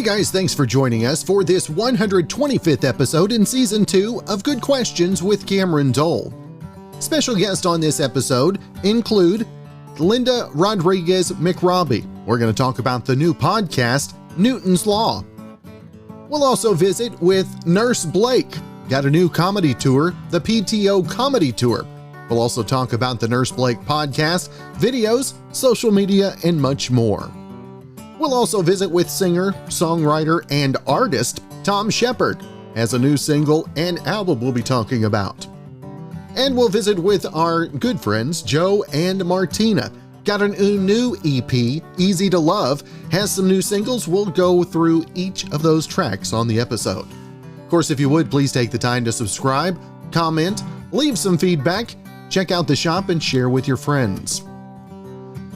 Hey guys, thanks for joining us for this 125th episode in Season 2 of Good Questions with Cameron Dole. Special guests on this episode include Linda Rodriguez-McRobbie. We're going to talk about the new podcast, Newton's Law. We'll also visit with Nurse Blake. Got a new comedy tour, the PTO Comedy Tour. We'll also talk about the Nurse Blake podcast, videos, social media, and much more. We'll also visit with singer, songwriter, and artist Thom Shepherd, has a new single and album we'll be talking about. And we'll visit with our good friends Joe and Martina. Got a new EP, Easy to Love, has some new singles. We'll go through each of those tracks on the episode. Of course, if you would, please take the time to subscribe, comment, leave some feedback, check out the shop, and share with your friends.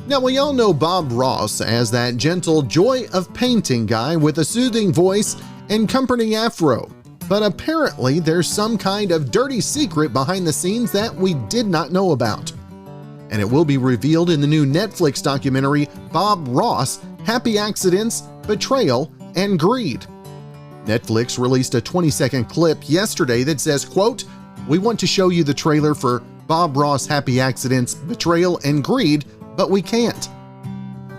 Now, we all know Bob Ross as that gentle joy of painting guy with a soothing voice and comforting afro. But apparently there's some kind of dirty secret behind the scenes that we did not know about. And it will be revealed in the new Netflix documentary, Bob Ross, Happy Accidents, Betrayal, and Greed. Netflix released a 20-second clip yesterday that says, quote, "We want to show you the trailer for Bob Ross, Happy Accidents, Betrayal, and Greed, but we can't."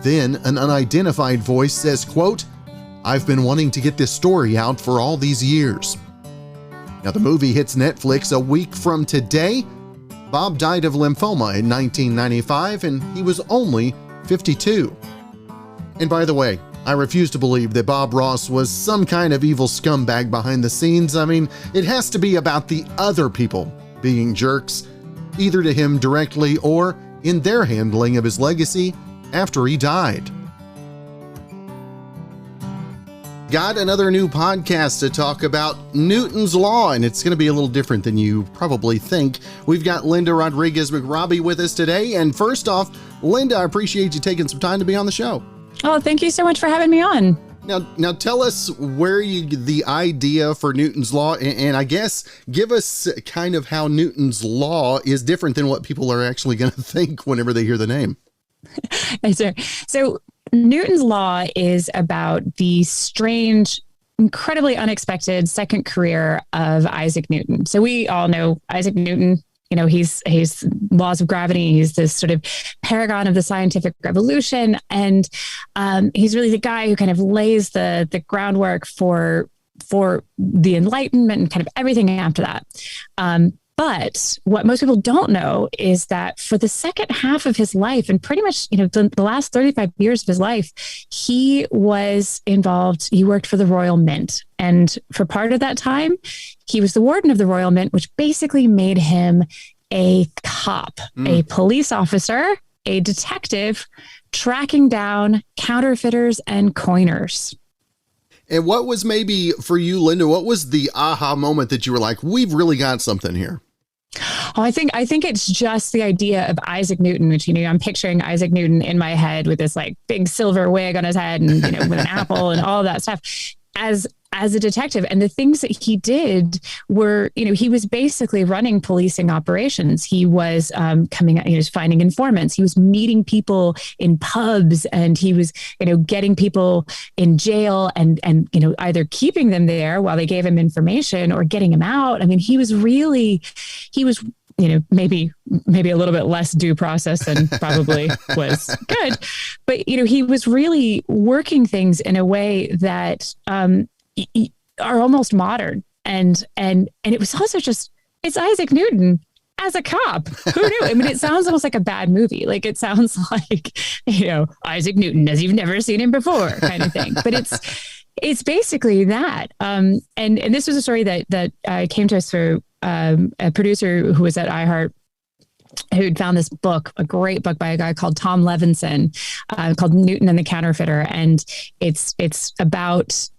Then an unidentified voice says, quote, "I've been wanting to get this story out for all these years." Now, the movie hits Netflix a week from today. Bob died of lymphoma in 1995, and he was only 52. And by the way, I refuse to believe that Bob Ross was some kind of evil scumbag behind the scenes. I mean, it has to be about the other people being jerks, either to him directly or in their handling of his legacy after he died. Got another new podcast to talk about Newton's Law, and it's going to be a little different than you probably think. We've got Linda Rodriguez-McRobbie with us today. And first off, Linda, I appreciate you taking some time to be on the show. Oh, thank you so much for having me on. Now tell us where the idea for Newton's Law, and I guess give us kind of how Newton's Law is different than what people are actually going to think whenever they hear the name. So Newton's Law is about the strange, incredibly unexpected second career of Isaac Newton. So we all know Isaac Newton. You know, he's laws of gravity. He's this sort of paragon of the scientific revolution. And he's really the guy who kind of lays the groundwork for the Enlightenment and kind of everything after that. But what most people don't know is that for the second half of his life, and pretty much, the last 35 years of his life, he was involved. He worked for the Royal Mint. And for part of that time, he was the warden of the Royal Mint, which basically made him a cop, a police officer, a detective, tracking down counterfeiters and coiners. And what was maybe for you, Linda, what was the aha moment that you were like, we've really got something here? Oh, I think it's just the idea of Isaac Newton, which, I'm picturing Isaac Newton in my head with this like big silver wig on his head and, with an apple and all of that stuff as a detective. And the things that he did were, he was basically running policing operations. He was coming out, he was finding informants. He was meeting people in pubs, and he was, getting people in jail and either keeping them there while they gave him information or getting him out. I mean, he was maybe a little bit less due process than probably was good, but, he was really working things in a way that, are almost modern. And it was also just, it's Isaac Newton as a cop. Who knew? I mean, it sounds almost like a bad movie. Like it sounds like, Isaac Newton as you've never seen him before kind of thing. But it's basically that. And this was a story that came to us through a producer who was at iHeart, who'd found this book, a great book by a guy called Tom Levinson, called Newton and the Counterfeiter. And it's about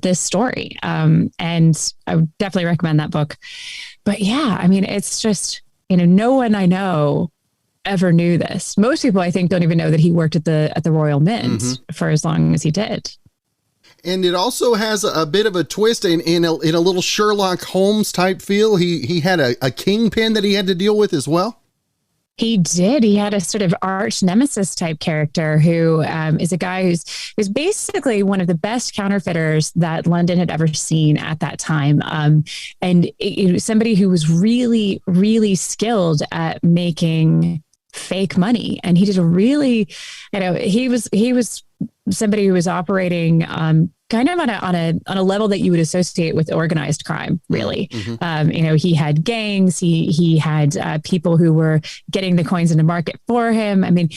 this story. And I would definitely recommend that book. But yeah, I mean, it's just, no one I know ever knew this. Most people, I think, don't even know that he worked at the Royal Mint for as long as he did. And it also has a bit of a twist in a little Sherlock Holmes type feel. He had a kingpin that he had to deal with as well. He did. He had a sort of arch nemesis type character who is a guy who's basically one of the best counterfeiters that London had ever seen at that time. And somebody who was really, really skilled at making fake money. And he did a really, he was somebody who was operating kind of on a level that you would associate with organized crime, really. Mm-hmm. He had gangs, he had people who were getting the coins in the market for him. I mean,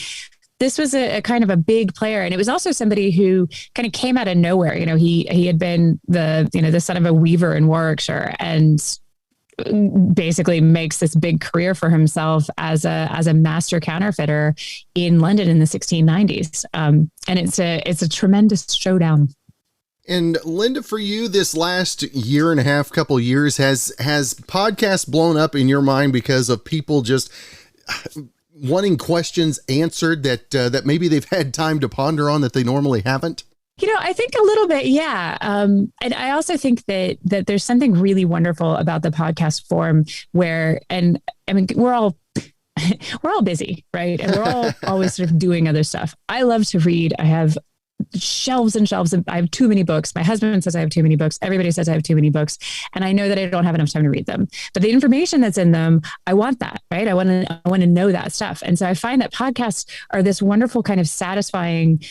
this was a kind of a big player. And it was also somebody who kind of came out of nowhere. He had been the son of a weaver in Warwickshire and basically makes this big career for himself as a master counterfeiter in London in the 1690s. And it's a tremendous showdown. And Linda, for you, this last year and a half, couple years, has podcasts blown up in your mind because of people just wanting questions answered that maybe they've had time to ponder on that they normally haven't? I think a little bit, yeah. And I also think that there's something really wonderful about the podcast form where, and I mean, we're all busy, right? And we're all always sort of doing other stuff. I love to read. I have shelves and shelves. I have too many books. My husband says I have too many books. Everybody says I have too many books. And I know that I don't have enough time to read them. But the information that's in them, I want that, right? I want to know that stuff. And so I find that podcasts are this wonderful kind of satisfying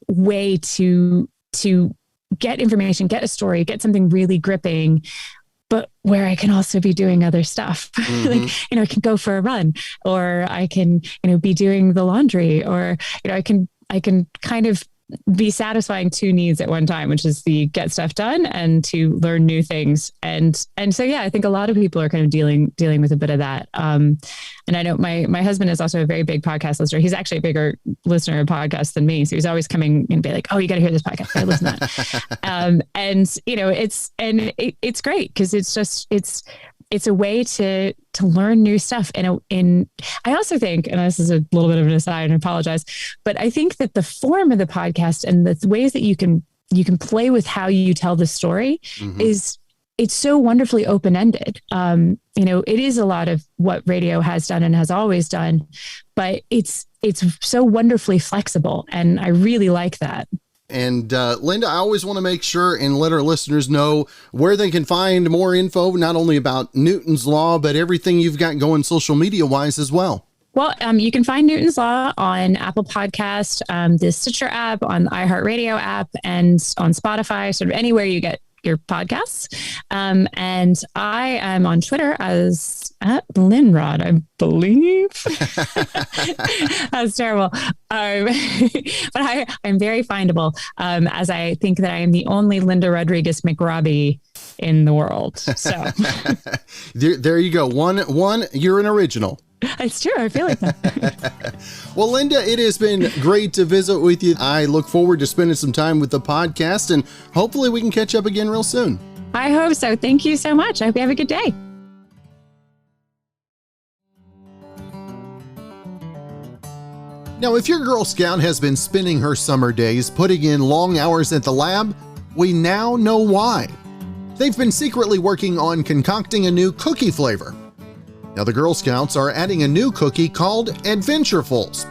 way to get information, get a story, get something really gripping, but where I can also be doing other stuff. Mm-hmm. I can go for a run, or I can, be doing the laundry, or, I can kind of be satisfying two needs at one time, which is the get stuff done and to learn new things. And so, yeah, I think a lot of people are kind of dealing with a bit of that. And I know my husband is also a very big podcast listener. He's actually a bigger listener of podcasts than me. So he's always coming and be like, oh, you got to hear this podcast. I listen to that. It's great because it's a way to learn new stuff. And I also think, and this is a little bit of an aside and I apologize, but I think that the form of the podcast and the ways that you can play with how you tell the story mm-hmm. It's so wonderfully open-ended. It is a lot of what radio has done and has always done, but it's so wonderfully flexible. And I really like that. And Linda, I always want to make sure and let our listeners know where they can find more info, not only about Newton's Law, but everything you've got going social media wise as well. Well, you can find Newton's Law on Apple Podcast, the Stitcher app, on the iHeartRadio app, and on Spotify, sort of anywhere you get your podcasts. And I am on Twitter as @Linrod, I believe. That's terrible. But I'm very findable, as I think that I am the only Linda Rodriguez-McRobbie in the world. So there you go. One, you're an original. It's true. I feel like that. Well, Linda, it has been great to visit with you. I look forward to spending some time with the podcast, and hopefully we can catch up again real soon. I hope so. Thank you so much. I hope you have a good day. Now, if your Girl Scout has been spending her summer days putting in long hours at the lab, we now know why. They've been secretly working on concocting a new cookie flavor. Now, the Girl Scouts are adding a new cookie called Adventurefuls,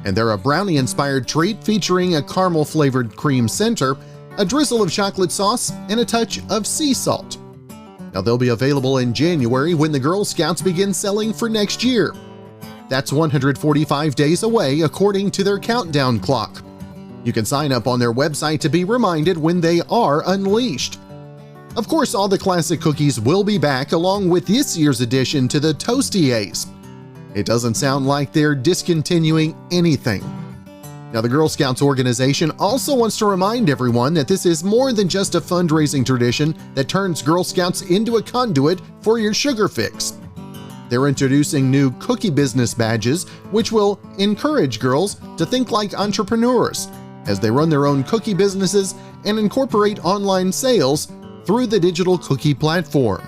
and they're a brownie-inspired treat featuring a caramel-flavored cream center, a drizzle of chocolate sauce, and a touch of sea salt. Now, they'll be available in January when the Girl Scouts begin selling for next year. That's 145 days away according to their countdown clock. You can sign up on their website to be reminded when they are unleashed. Of course, all the classic cookies will be back along with this year's addition to the Toasty-A's. It doesn't sound like they're discontinuing anything. Now, the Girl Scouts organization also wants to remind everyone that this is more than just a fundraising tradition that turns Girl Scouts into a conduit for your sugar fix. They're introducing new cookie business badges, which will encourage girls to think like entrepreneurs as they run their own cookie businesses and incorporate online sales through the digital cookie platform.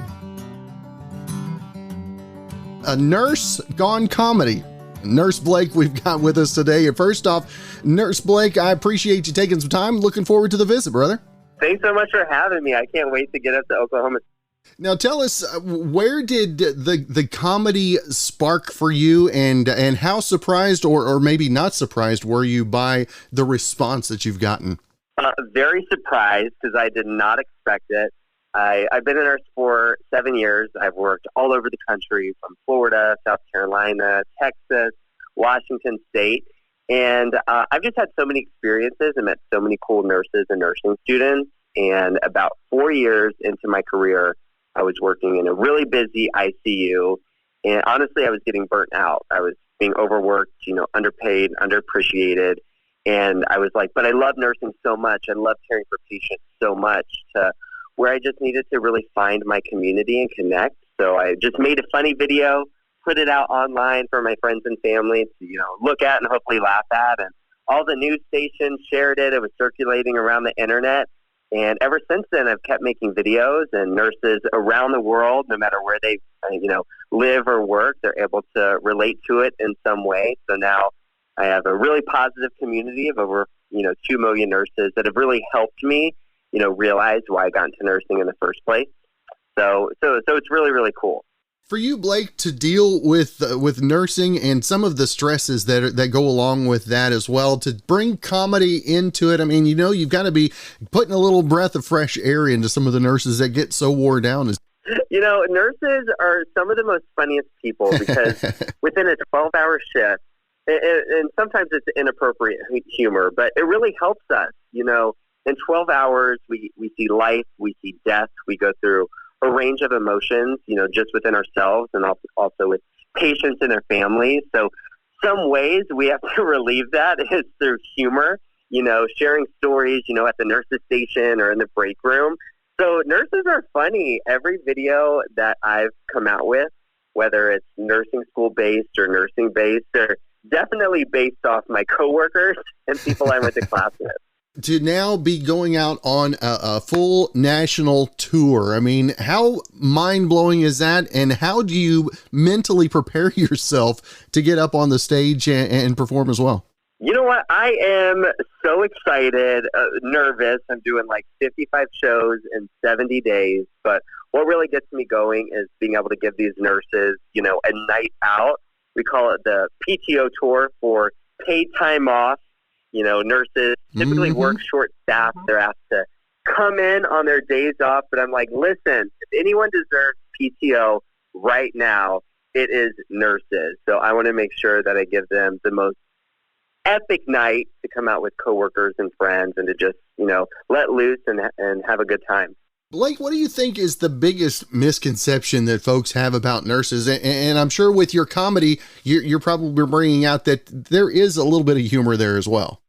A nurse gone comedy. Nurse Blake we've got with us today. And first off, Nurse Blake, I appreciate you taking some time. Looking forward to the visit, brother. Thanks so much for having me. I can't wait to get up to Oklahoma. Now tell us, where did the comedy spark for you, and how surprised or maybe not surprised were you by the response that you've gotten? Very surprised because I did not expect it. I've been a nurse for 7 years. I've worked all over the country, from Florida, South Carolina, Texas, Washington State. And I've just had so many experiences and met so many cool nurses and nursing students. And about 4 years into my career, I was working in a really busy ICU. And honestly, I was getting burnt out. I was being overworked, underpaid, underappreciated. And I was like, but I love nursing so much. I love caring for patients so much, to where I just needed to really find my community and connect. So I just made a funny video, put it out online for my friends and family to, look at and hopefully laugh at. And all the news stations shared it. It was circulating around the internet. And ever since then, I've kept making videos, and nurses around the world, no matter where they, live or work, they're able to relate to it in some way. So now I have a really positive community of over, 2 million nurses that have really helped me, realize why I got into nursing in the first place. So it's really, really cool. For you, Blake, to deal with nursing and some of the stresses that go along with that as well, to bring comedy into it. I mean, you've got to be putting a little breath of fresh air into some of the nurses that get so wore down. Nurses are some of the most funniest people, because within a 12-hour shift, and sometimes it's inappropriate humor, but it really helps us. In 12 hours, we see life, we see death, we go through a range of emotions, just within ourselves and also with patients and their families. So some ways we have to relieve that is through humor, sharing stories, at the nurses station or in the break room. So nurses are funny. Every video that I've come out with, whether it's nursing school based or nursing based, they're definitely based off my coworkers and people I went to class with. To now be going out on a full national tour, I mean, how mind-blowing is that? And how do you mentally prepare yourself to get up on the stage and perform as well? You know what? I am so excited, nervous. I'm doing like 55 shows in 70 days. But what really gets me going is being able to give these nurses, a night out. We call it the PTO tour, for paid time off. Nurses typically work short staff. They're asked to come in on their days off. But I'm like, listen, if anyone deserves PTO right now, it is nurses. So I want to make sure that I give them the most epic night to come out with coworkers and friends and to just, let loose and have a good time. Blake, what do you think is the biggest misconception that folks have about nurses? And I'm sure with your comedy, you're probably bringing out that there is a little bit of humor there as well.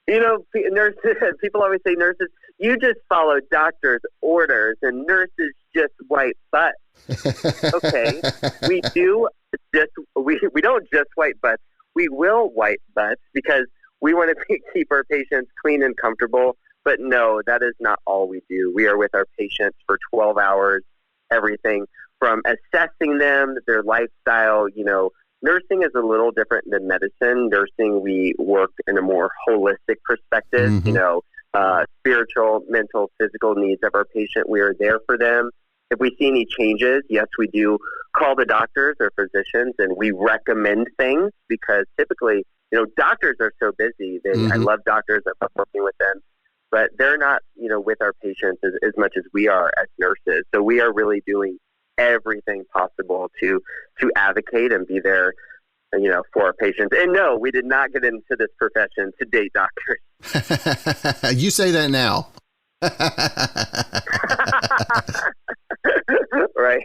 Nurses, people always say nurses, you just follow doctors' orders, and nurses just wipe butts. Okay, we don't just wipe butts. We will wipe butts because we want to keep our patients clean and comfortable. But no, that is not all we do. We are with our patients for 12 hours, everything from assessing them, their lifestyle. Nursing is a little different than medicine. Nursing, we work in a more holistic perspective, spiritual, mental, physical needs of our patient. We are there for them. If we see any changes, yes, we do call the doctors or physicians, and we recommend things, because typically, doctors are so busy. I love doctors. I love working with them. But they're not, with our patients as much as we are as nurses. So we are really doing everything possible to advocate and be there, for our patients. And no, we did not get into this profession to date doctors. You say that now. Right.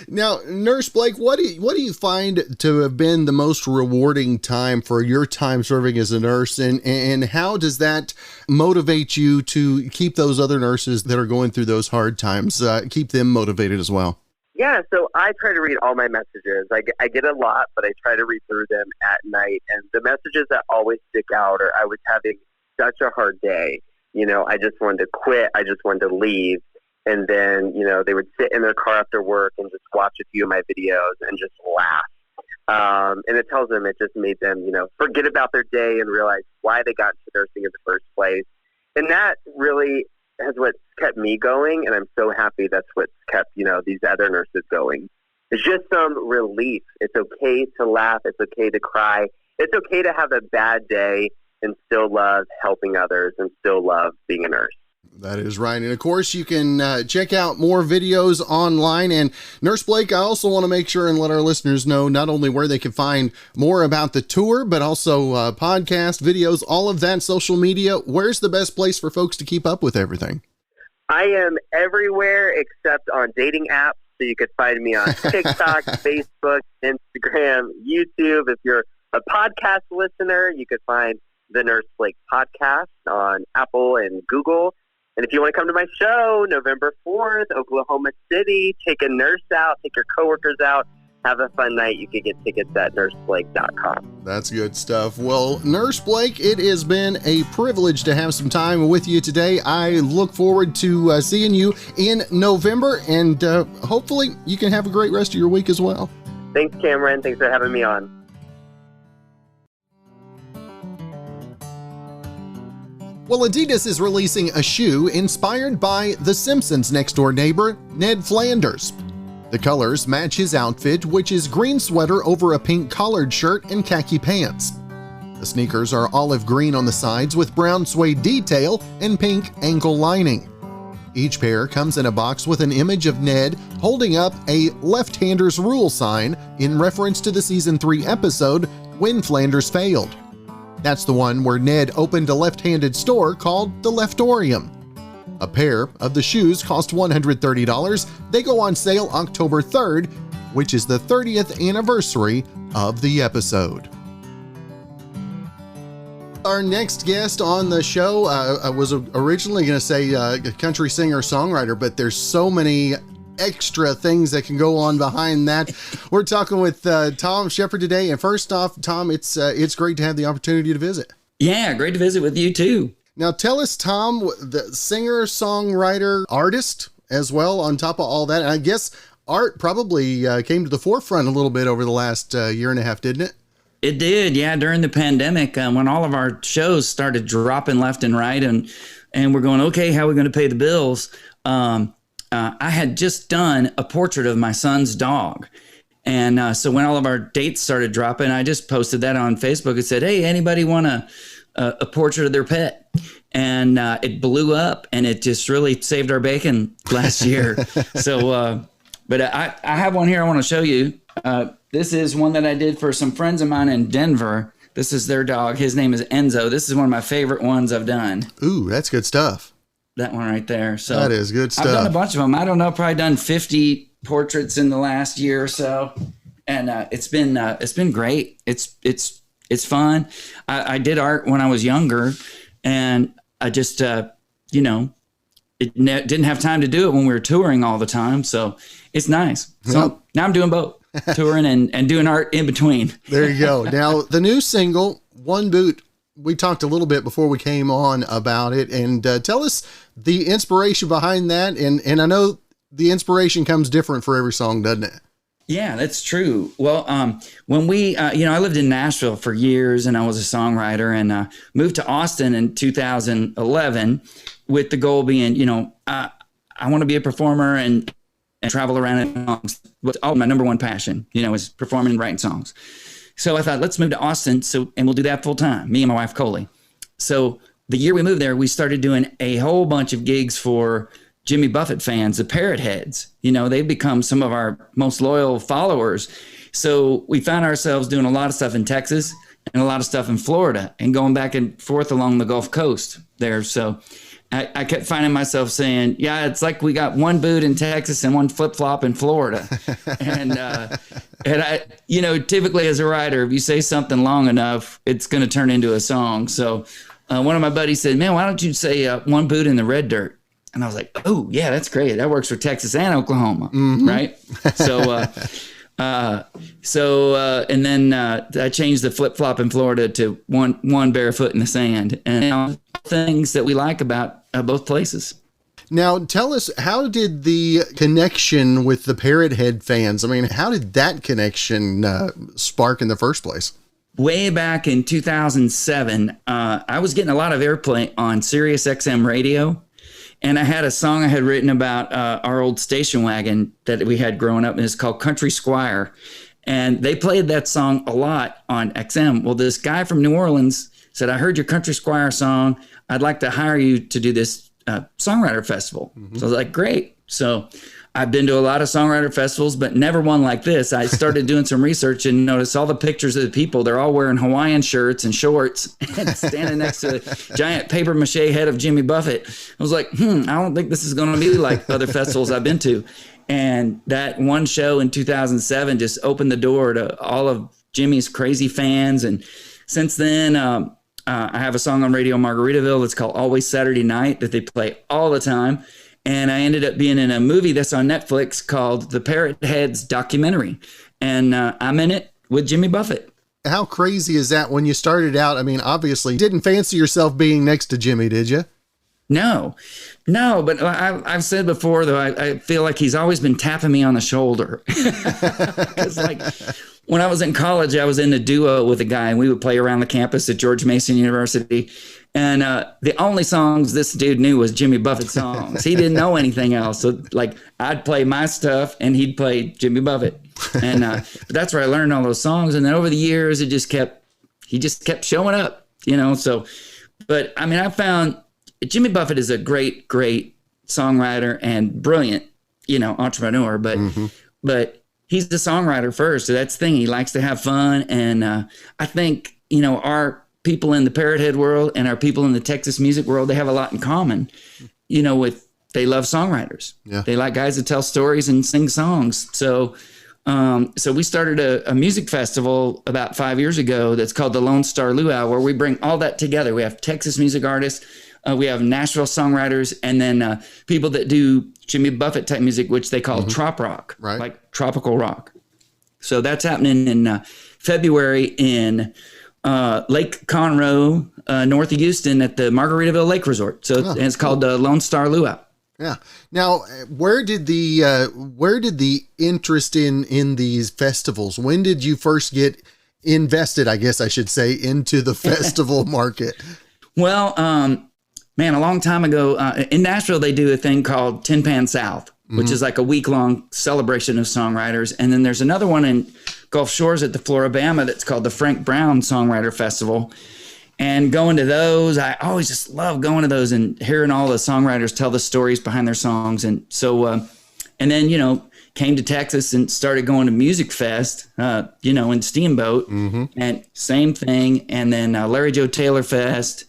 Now, Nurse Blake, what do you find to have been the most rewarding time for your time serving as a nurse, and how does that motivate you to keep those other nurses that are going through those hard times, keep them motivated as well? Yeah, so I try to read all my messages. I get a lot, but I try to read through them at night, and the messages that always stick out are, I was having such a hard day. I just wanted to quit. I just wanted to leave. And then, they would sit in their car after work and just watch a few of my videos and just laugh. And it tells them, it just made them, forget about their day and realize why they got into nursing in the first place. And that really what's kept me going, and I'm so happy that's what's kept, these other nurses going. It's just some relief. It's okay to laugh. It's okay to cry. It's okay to have a bad day and still love helping others and still love being a nurse. That is right. And of course, you can check out more videos online. And Nurse Blake, I also want to make sure and let our listeners know not only where they can find more about the tour, but also podcast, videos, all of that, social media. Where's the best place for folks to keep up with everything? I am everywhere except on dating apps. So you could find me on TikTok, Facebook, Instagram, YouTube. If you're a podcast listener, you could find the Nurse Blake podcast on Apple and Google. And if you want to come to my show, November 4th, Oklahoma City, take a nurse out, take your coworkers out, have a fun night. You can get tickets at nurseblake.com. That's good stuff. Well, Nurse Blake, it has been a privilege to have some time with you today. I look forward to seeing you in November, and hopefully you can have a great rest of your week as well. Thanks, Cameron. Thanks for having me on. Well, Adidas is releasing a shoe inspired by The Simpsons' next-door neighbor, Ned Flanders. The colors match his outfit, which is green sweater over a pink collared shirt and khaki pants. The sneakers are olive green on the sides with brown suede detail and pink ankle lining. Each pair comes in a box with an image of Ned holding up a left-hander's rule sign in reference to the Season 3 episode When Flanders Failed. That's the one where Ned opened a left-handed store called the Leftorium. A pair of the shoes cost $130. They go on sale October 3rd, which is the 30th anniversary of the episode. Our next guest on the show, I was originally going to say country singer-songwriter, but there's so many extra things that can go on behind that. We're talking with Thom Shepherd today. And first off, Thom, it's great to have the opportunity to visit. Yeah, great to visit with you too. Now tell us, Thom, the singer, songwriter, artist as well, on top of all that. And I guess art probably came to the forefront a little bit over the last year and a half, didn't it? It did, yeah. During the pandemic, when all of our shows started dropping left and right, and we're going, okay, how are we going to pay the bills? I had just done a portrait of my son's dog. And so when all of our dates started dropping, I just posted that on Facebook and said, hey, anybody want a portrait of their pet? And it blew up, and it just really saved our bacon last year. So, but I have one here I want to show you. This is one that I did for some friends of mine in Denver. This is their dog. His name is Enzo. This is one of my favorite ones I've done. Ooh, that's good stuff. That one right there. So that is good stuff. I've done a bunch of them. I don't know, probably done 50 portraits in the last year or so, and it's been great. It's fun. I did art when I was younger, and I just didn't have time to do it when we were touring all the time. So it's nice. So now I'm doing both, touring and doing art in between. There you go. Now the new single, One Boot. We talked a little bit before we came on about it, and tell us the inspiration behind that. And I know the inspiration comes different for every song, doesn't it? Yeah, that's true. Well, when we, I lived in Nashville for years, and I was a songwriter, and moved to Austin in 2011 with the goal being, I want to be a performer and travel around in songs. What's all my number one passion, is performing and writing songs. So I thought, let's move to Austin, and we'll do that full time, me and my wife, Coley. So the year we moved there, we started doing a whole bunch of gigs for Jimmy Buffett fans, the Parrot Heads. They've become some of our most loyal followers. So we found ourselves doing a lot of stuff in Texas and a lot of stuff in Florida and going back and forth along the Gulf Coast there. So I kept finding myself saying, yeah, it's like we got one boot in Texas and one flip-flop in Florida. And I, typically as a writer, if you say something long enough, it's going to turn into a song. So one of my buddies said, man, why don't you say one boot in the red dirt? And I was like, oh, yeah, that's great. That works for Texas and Oklahoma, right? And then I changed the flip-flop in Florida to one barefoot in the sand. And things that we like about both places. Now, tell us, how did the connection with the Parrot Head fans, how did that connection spark in the first place? Way back in 2007, I was getting a lot of airplay on Sirius XM radio. And I had a song I had written about our old station wagon that we had growing up, and it's called Country Squire. And they played that song a lot on XM. Well, this guy from New Orleans said, I heard your Country Squire song. I'd like to hire you to do this songwriter festival. So I was like, great. So I've been to a lot of songwriter festivals, but never one like this. I started doing some research and noticed all the pictures of the people. They're all wearing Hawaiian shirts and shorts and standing next to a giant paper mache head of Jimmy Buffett. I was like, I don't think this is going to be like other festivals I've been to. And that one show in 2007 just opened the door to all of Jimmy's crazy fans. And since then, I have a song on Radio Margaritaville that's called Always Saturday Night that they play all the time. And I ended up being in a movie that's on Netflix called The Parrot Heads Documentary. And I'm in it with Jimmy Buffett. How crazy is that when you started out? I mean, obviously, you didn't fancy yourself being next to Jimmy, did you? No, but I've said before, though, I feel like he's always been tapping me on the shoulder. It's like when I was in college, I was in a duo with a guy, and we would play around the campus at George Mason University. And the only songs this dude knew was Jimmy Buffett songs. He didn't know anything else. So, like, I'd play my stuff, and he'd play Jimmy Buffett. And but that's where I learned all those songs. And then over the years, he just kept showing up, So, but I mean, I found Jimmy Buffett is a great, great songwriter and brilliant, entrepreneur. But he's the songwriter first. So that's the thing. He likes to have fun. And I think, our people in the Parrothead world and our people in the Texas music world, they have a lot in common, they love songwriters. Yeah. They like guys that tell stories and sing songs. So we started a music festival about 5 years ago that's called the Lone Star Luau, where we bring all that together. We have Texas music artists, we have Nashville songwriters, and then people that do Jimmy Buffett type music, which they call trop rock, right? Like tropical rock. So that's happening in February in Lake Conroe, north of Houston, at the Margaritaville Lake Resort. So it's called the Lone Star Luau. Yeah. Now, where did the interest in these festivals? When did you first get invested, I guess I should say, into the festival market? Well, man, a long time ago, in Nashville, they do a thing called Tin Pan South, which is like a week-long celebration of songwriters. And then there's another one in Gulf Shores at the Floribama that's called the Frank Brown Songwriter Festival. And going to those, I always just love going to those and hearing all the songwriters tell the stories behind their songs. And so, and then, came to Texas and started going to Music Fest, in Steamboat, and same thing. And then Larry Joe Taylor Fest,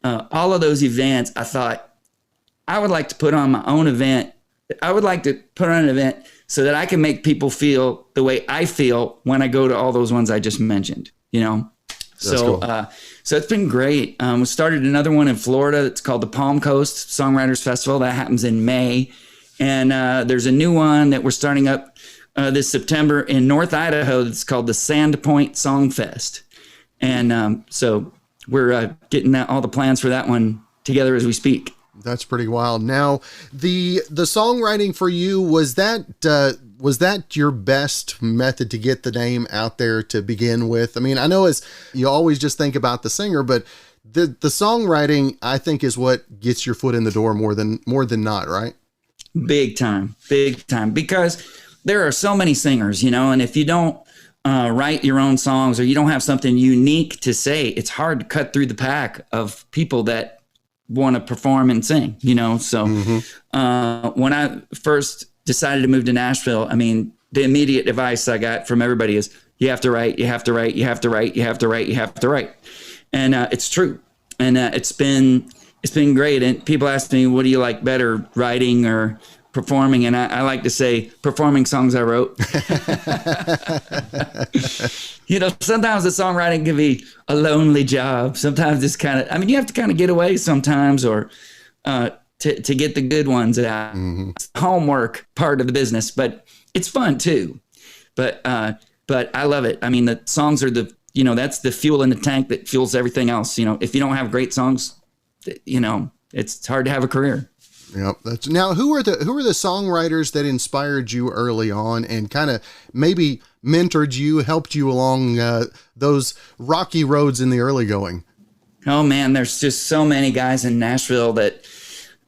all of those events, I thought I would like to put on my own event. I would like to put on an event so that I can make people feel the way I feel when I go to all those ones I just mentioned, So, cool. So it's been great. We started another one in Florida. It's called the Palm Coast Songwriters Festival. That happens in May. And there's a new one that we're starting up this September in North Idaho. That's called the Sandpoint Song Fest. And so we're getting all the plans for that one together as we speak. That's pretty wild. Now, the songwriting for you, was that your best method to get the name out there to begin with? I mean, I know you always just think about the singer, but the songwriting, I think, is what gets your foot in the door more than not, right? Big time. Because there are so many singers, and if you don't write your own songs or you don't have something unique to say, it's hard to cut through the pack of people that want to perform and sing, So when I first decided to move to Nashville, I mean, the immediate advice I got from everybody is you have to write, you have to write, you have to write, you have to write, you have to write. And it's true. And it's been great. And people ask me, what do you like better, writing or performing? And I like to say performing songs I wrote. Sometimes the songwriting can be a lonely job. Sometimes it's you have to kind of get away sometimes or to get the good ones out. It's the homework part of the business, but it's fun too. But I love it. I mean, the songs are that's the fuel in the tank that fuels everything else. If you don't have great songs, it's hard to have a career. Yep. Now, who are the songwriters that inspired you early on and kind of maybe mentored you, helped you along those rocky roads in the early going? Oh man, there's just so many guys in Nashville that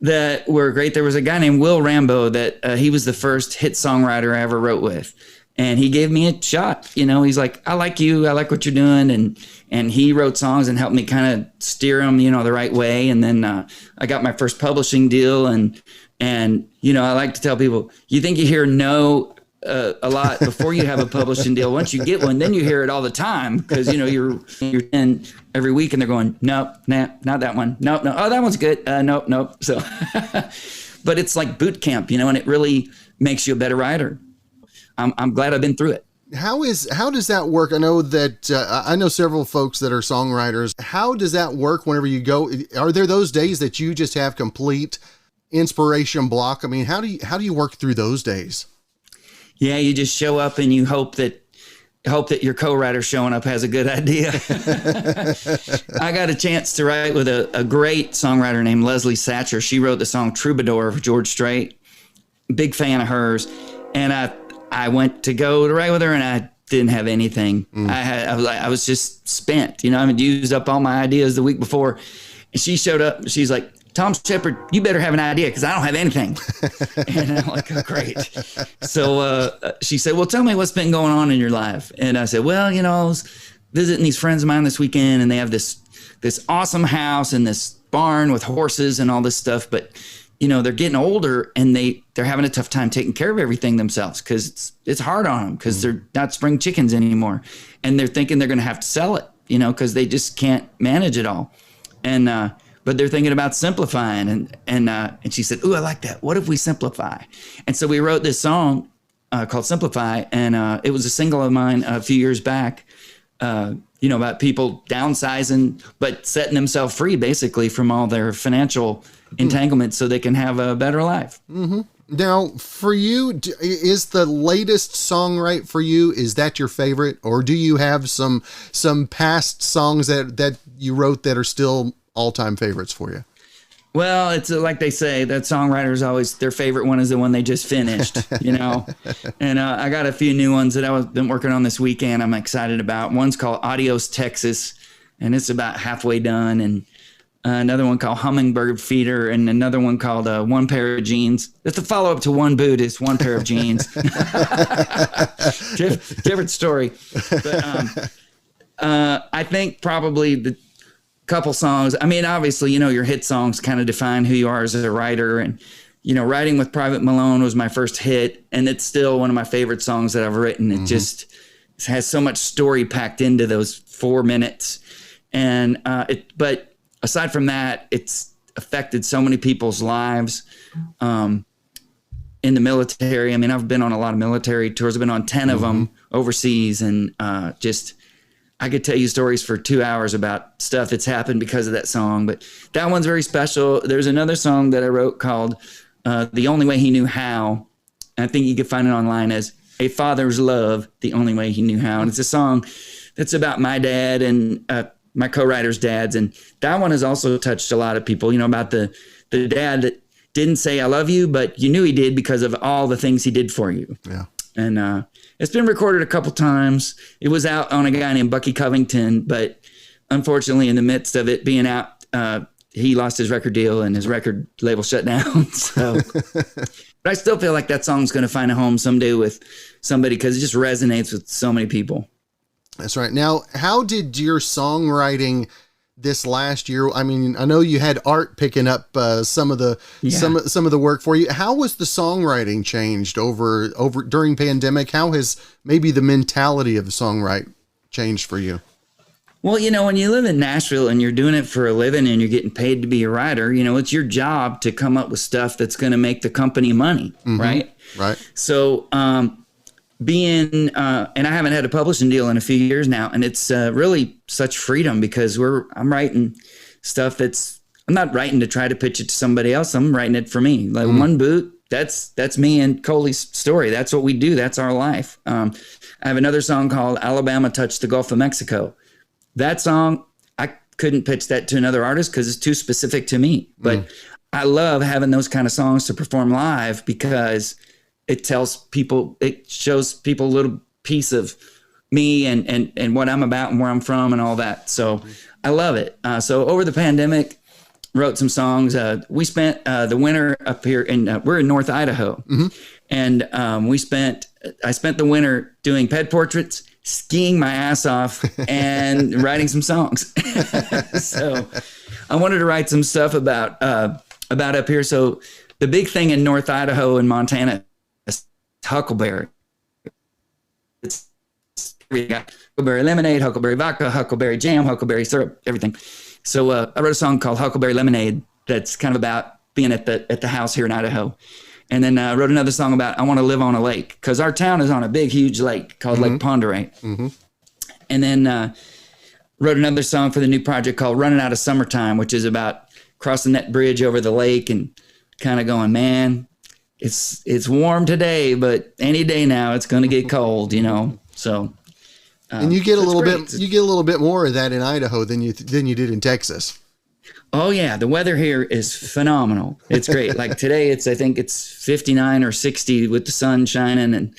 that were great. There was a guy named Will Rambo that he was the first hit songwriter I ever wrote with. And he gave me a shot. You know, he's like, I like you. I like what you're doing. And he wrote songs and helped me kind of steer them, you know, the right way. And then I got my first publishing deal. And you know, I like to tell people, you think you hear no a lot before you have a publishing deal. Once you get one, then you hear it all the time because, you know, you're in every week and they're going, nope, nah, not that one. Nope, no. Oh, that one's good. Nope. So, but it's like boot camp, you know, and it really makes you a better writer. I'm glad I've been through it. How does that work? I know that I know several folks that are songwriters. How does that work whenever you go? Are there those days that you just have complete inspiration block? I mean, how do you work through those days? Yeah, you just show up and you hope that your co-writer showing up has a good idea. I got a chance to write with a great songwriter named Leslie Satcher. She wrote the song Troubadour for George Strait. Big fan of hers. And I went to go to write with her and I didn't have anything. I was just spent, you know, I had used up all my ideas the week before. And she showed up. She's like, Thom Shepherd, you better have an idea because I don't have anything. And I'm like, oh, great. So she said, well, tell me what's been going on in your life. And I said, well, you know, I was visiting these friends of mine this weekend and they have this awesome house and this barn with horses and all this stuff. But, you know, they're getting older and they're having a tough time taking care of everything themselves because it's hard on them because they're not spring chickens anymore. And they're thinking they're going to have to sell it, you know, because they just can't manage it all. And, but they're thinking about simplifying. And she said, ooh, I like that. What if we simplify? And so we wrote this song called Simplify. And it was a single of mine a few years back, you know, about people downsizing, but setting themselves free basically from all their financial entanglements so they can have a better life. Mm-hmm. Now, for you, is the latest song right for you? Is that your favorite? Or do you have some past songs that you wrote that are still all-time favorites for you? Well, it's like they say, that songwriters always, their favorite one is the one they just finished, you know? And I got a few new ones that I've been working on this weekend I'm excited about. One's called Adios, Texas, and it's about halfway done. And another one called Hummingbird Feeder, and another one called One Pair of Jeans. It's the follow-up to One Boot is One Pair of Jeans. Different story. But I think probably the couple songs, I mean, obviously, you know, your hit songs kind of define who you are as a writer. And, you know, Writing with Private Malone was my first hit, and it's still one of my favorite songs that I've written. It just has so much story packed into those 4 minutes. And but aside from that, it's affected so many people's lives in the military. I mean, I've been on a lot of military tours. I've been on 10 of them overseas, and I could tell you stories for 2 hours about stuff that's happened because of that song, but that one's very special. There's another song that I wrote called The Only Way He Knew How. And I think you can find it online as A Father's Love, The Only Way He Knew How. And it's a song that's about my dad and my co-writer's dads. And that one has also touched a lot of people, you know, about the dad that didn't say I love you, but you knew he did because of all the things he did for you. Yeah. And it's been recorded a couple times. It was out on a guy named Bucky Covington, but unfortunately in the midst of it being out, he lost his record deal and his record label shut down. So, but I still feel like that song's going to find a home someday with somebody because it just resonates with so many people. That's right. Now, how did your songwriting this last year? I mean, I know you had art picking up some of the work for you. How was the songwriting changed over during pandemic? How has maybe the mentality of the songwrite changed for you? Well, you know, when you live in Nashville and you're doing it for a living and you're getting paid to be a writer, you know, it's your job to come up with stuff that's going to make the company money, right? Right. So, and I haven't had a publishing deal in a few years now, and it's really such freedom because I'm writing stuff I'm not writing to try to pitch it to somebody else. I'm writing it for me. Like One Boot, that's me and Coley's story. That's what we do. That's our life. I have another song called Alabama Touched the Gulf of Mexico. That song, I couldn't pitch that to another artist because it's too specific to me. But I love having those kind of songs to perform live because it shows people a little piece of me and what I'm about and where I'm from and all that. So I love it. So over the pandemic, wrote some songs. We spent the winter up here, and we're in North Idaho, and I spent the winter doing pet portraits, skiing my ass off, and writing some songs. So I wanted to write some stuff about up here. So the big thing in North Idaho and Montana is huckleberry. It's huckleberry lemonade, huckleberry vodka, huckleberry jam, huckleberry syrup, everything. So I wrote a song called Huckleberry Lemonade that's kind of about being at the house here in Idaho. And then I wrote another song about I want to live on a lake, because our town is on a big, huge lake called Lake Ponderay. And then wrote another song for the new project called Running Out of Summertime, which is about crossing that bridge over the lake and kind of going, man, it's warm today, but any day now it's going to get cold, you know. So and you get a little bit more of that in Idaho than you did in Texas. Oh yeah, the weather here is phenomenal. It's great. Like today, I think it's 59 or 60 with the sun shining, and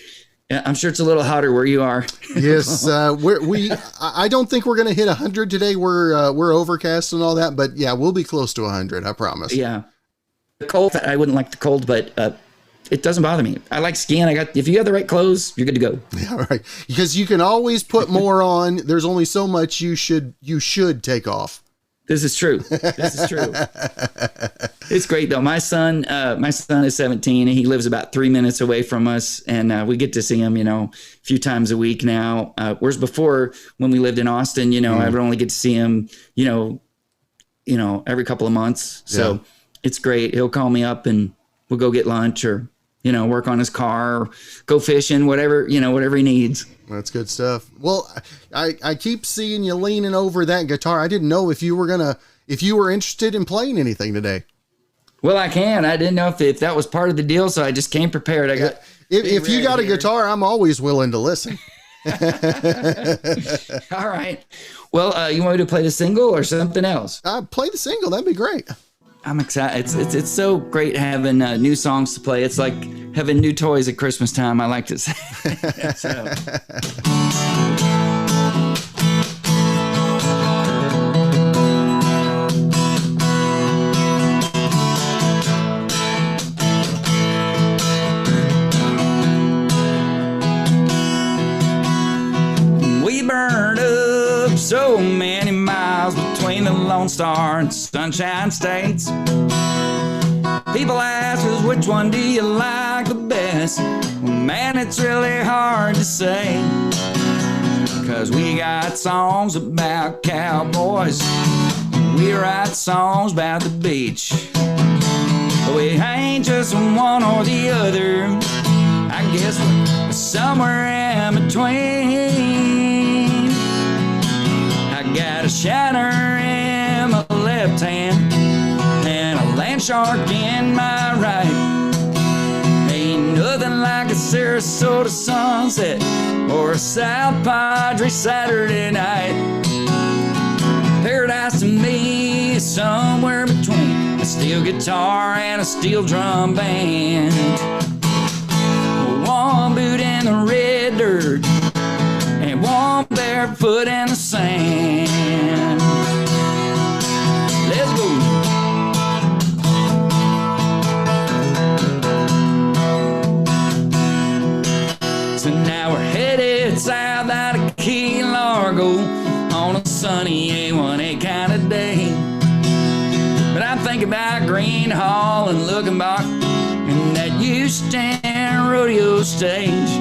I'm sure it's a little hotter where you are. Yes, I don't think we're going to hit 100 today. We're overcast and all that, but yeah, we'll be close to 100. I promise. Yeah, the cold. I wouldn't like the cold, but it doesn't bother me. I like skiing. If you have the right clothes, you're good to go. Yeah, right. Because you can always put more on. There's only so much you should take off. This is true. It's great though. My son is 17 and he lives about 3 minutes away from us, and we get to see him, a few times a week now. Whereas before, when we lived in Austin, I would only get to see him, every couple of months. So it's great. He'll call me up and we'll go get lunch or, work on his car, or go fishing, whatever he needs. That's good stuff. Well, I keep seeing you leaning over that guitar. I didn't know if you were interested in playing anything today. Well, I can. I didn't know if that was part of the deal, so I just came prepared. If you got a guitar, I'm always willing to listen. All right. Well, you want me to play the single or something else? Play the single. That'd be great. I'm excited. It's so great having new songs to play. It's like having new toys at Christmas time, I like to say. So. We burned up so many miles between the Lone Star and Sunshine States. People ask us, which one do you like the best? Well, man, it's really hard to say, 'cause we got songs about cowboys, we write songs about the beach. We ain't just one or the other, I guess we're somewhere in between. I got a shiner in my left hand and a land shark in my right. Ain't nothing like a Sarasota sunset or a South Padre Saturday night. Paradise to me is somewhere between a steel guitar and a steel drum band. One boot in the red dirt and one barefoot in the sand. Let's go. So now we're headed south out of Key Largo on a sunny A1A kind of day. But I'm thinking about Green Hall and looking back and that Houston rodeo stage.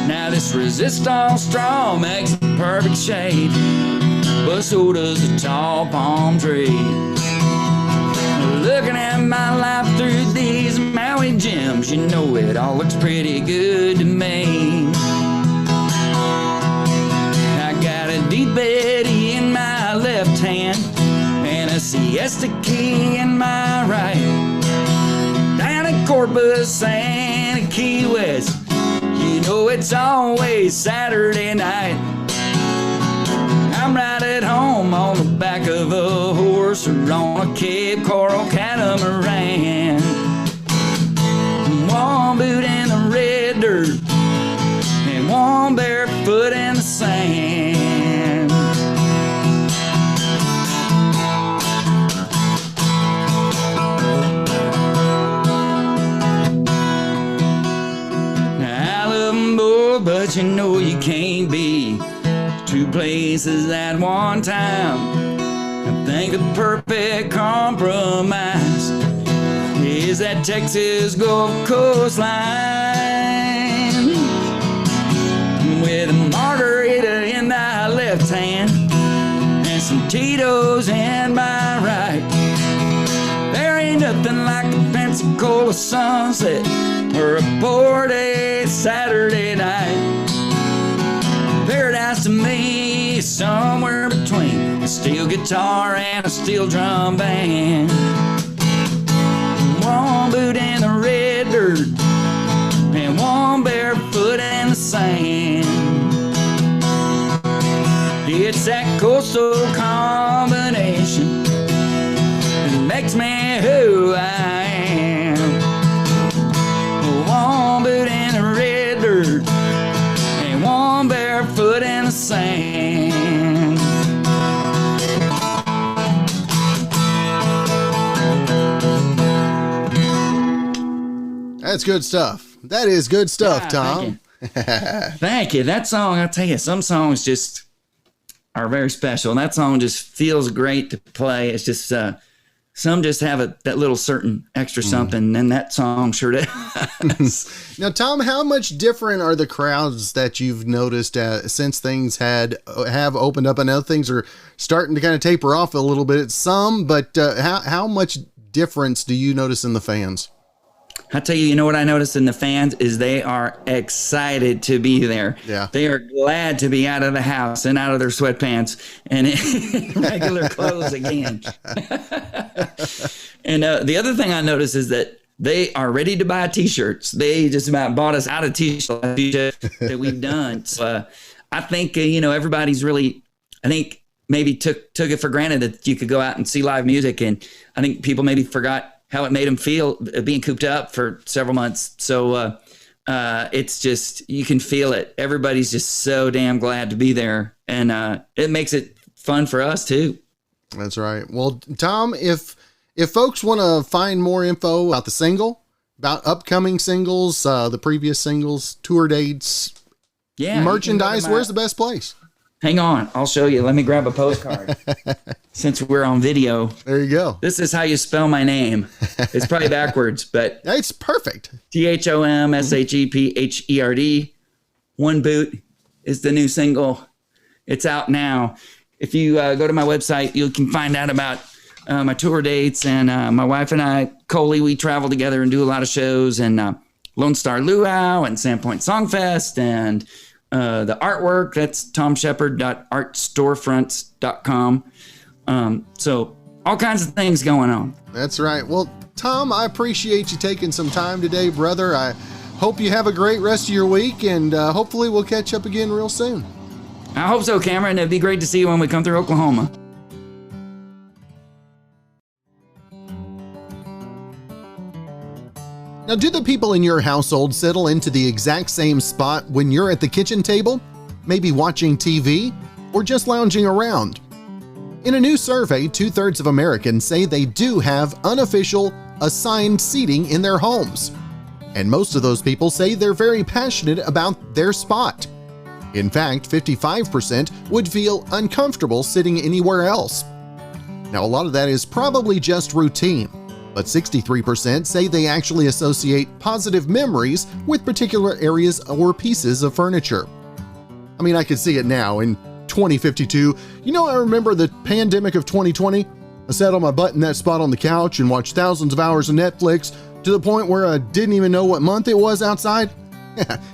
Now this resistance straw makes a perfect shade, but so does a tall palm tree. Looking at my life through these Maui gems, you know it all looks pretty good to me. I got a deep Eddie in my left hand and a siesta key in my right. Down in Corpus and Key West, you know it's always Saturday night. I'm right at home on the back of a horse or on a Cape Coral catamaran. One boot in the red dirt and one barefoot in the sand. but you know you can't be two places at one time. I think the perfect compromise is that Texas Gulf Coast line, with a margarita in thy left hand and some Tito's in my right. There ain't nothing like a Pensacola sunset or a Port-A Saturday night. Paradise to me is somewhere between a steel guitar and a steel drum band. One boot in the red dirt and one barefoot in the sand. It's that coastal combination that makes me who I am. One boot in the red dirt and one barefoot in the sand. That's good stuff. That is good stuff, Thom. Thank you. That song, I'll tell you, some songs just are very special. And that song just feels great to play. It's just, some just have that little certain extra something, and that song sure does. Now, Thom, how much different are the crowds that you've noticed since things have opened up? I know things are starting to kind of taper off a little bit. Some, but how much difference do you notice in the fans? I tell you, you know what I noticed in the fans is they are excited to be there. Yeah. They are glad to be out of the house and out of their sweatpants and in regular clothes again. And the other thing I noticed is that they are ready to buy T-shirts. They just about bought us out of T-shirts that we've done. So I think, everybody's really, I think maybe took it for granted that you could go out and see live music. And I think people maybe forgot how it made them feel being cooped up for several months. So it's just, you can feel it. Everybody's just so damn glad to be there. And it makes it fun for us too. That's right. Well, Thom, if folks want to find more info about the single, about upcoming singles, the previous singles, tour dates, merchandise, where's the best place? Hang on, I'll show you. Let me grab a postcard. Since we're on video. There you go. This is how you spell my name. It's probably backwards, but it's perfect. THOMSHEPHERD. One Boot is the new single. It's out now. If you go to my website, you can find out about my tour dates. And my wife and I, Coley, we travel together and do a lot of shows. And Lone Star Luau and Sandpoint Songfest and the artwork, that's thomshepherd.artstorefronts.com. So all kinds of things going on. That's right. Well, Thom, I appreciate you taking some time today, brother. I hope you have a great rest of your week, and hopefully we'll catch up again real soon. I hope so, Cameron. It'd be great to see you when we come through Oklahoma. Now, do the people in your household settle into the exact same spot when you're at the kitchen table, maybe watching TV, or just lounging around? In a new survey, 2/3 of Americans say they do have unofficial, assigned seating in their homes. And most of those people say they're very passionate about their spot. In fact, 55% would feel uncomfortable sitting anywhere else. Now, a lot of that is probably just routine, but 63% say they actually associate positive memories with particular areas or pieces of furniture. I mean, I can see it now in 2052. I remember the pandemic of 2020. I sat on my butt in that spot on the couch and watched thousands of hours of Netflix to the point where I didn't even know what month it was outside.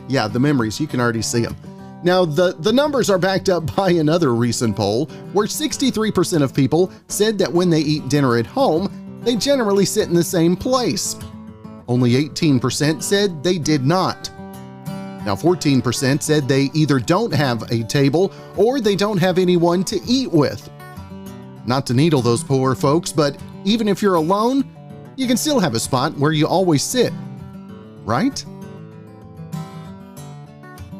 Yeah, the memories, you can already see them. Now, the numbers are backed up by another recent poll where 63% of people said that when they eat dinner at home, they generally sit in the same place. Only 18% said they did not. Now, 14% said they either don't have a table or they don't have anyone to eat with. Not to needle those poor folks, but even if you're alone, you can still have a spot where you always sit, right?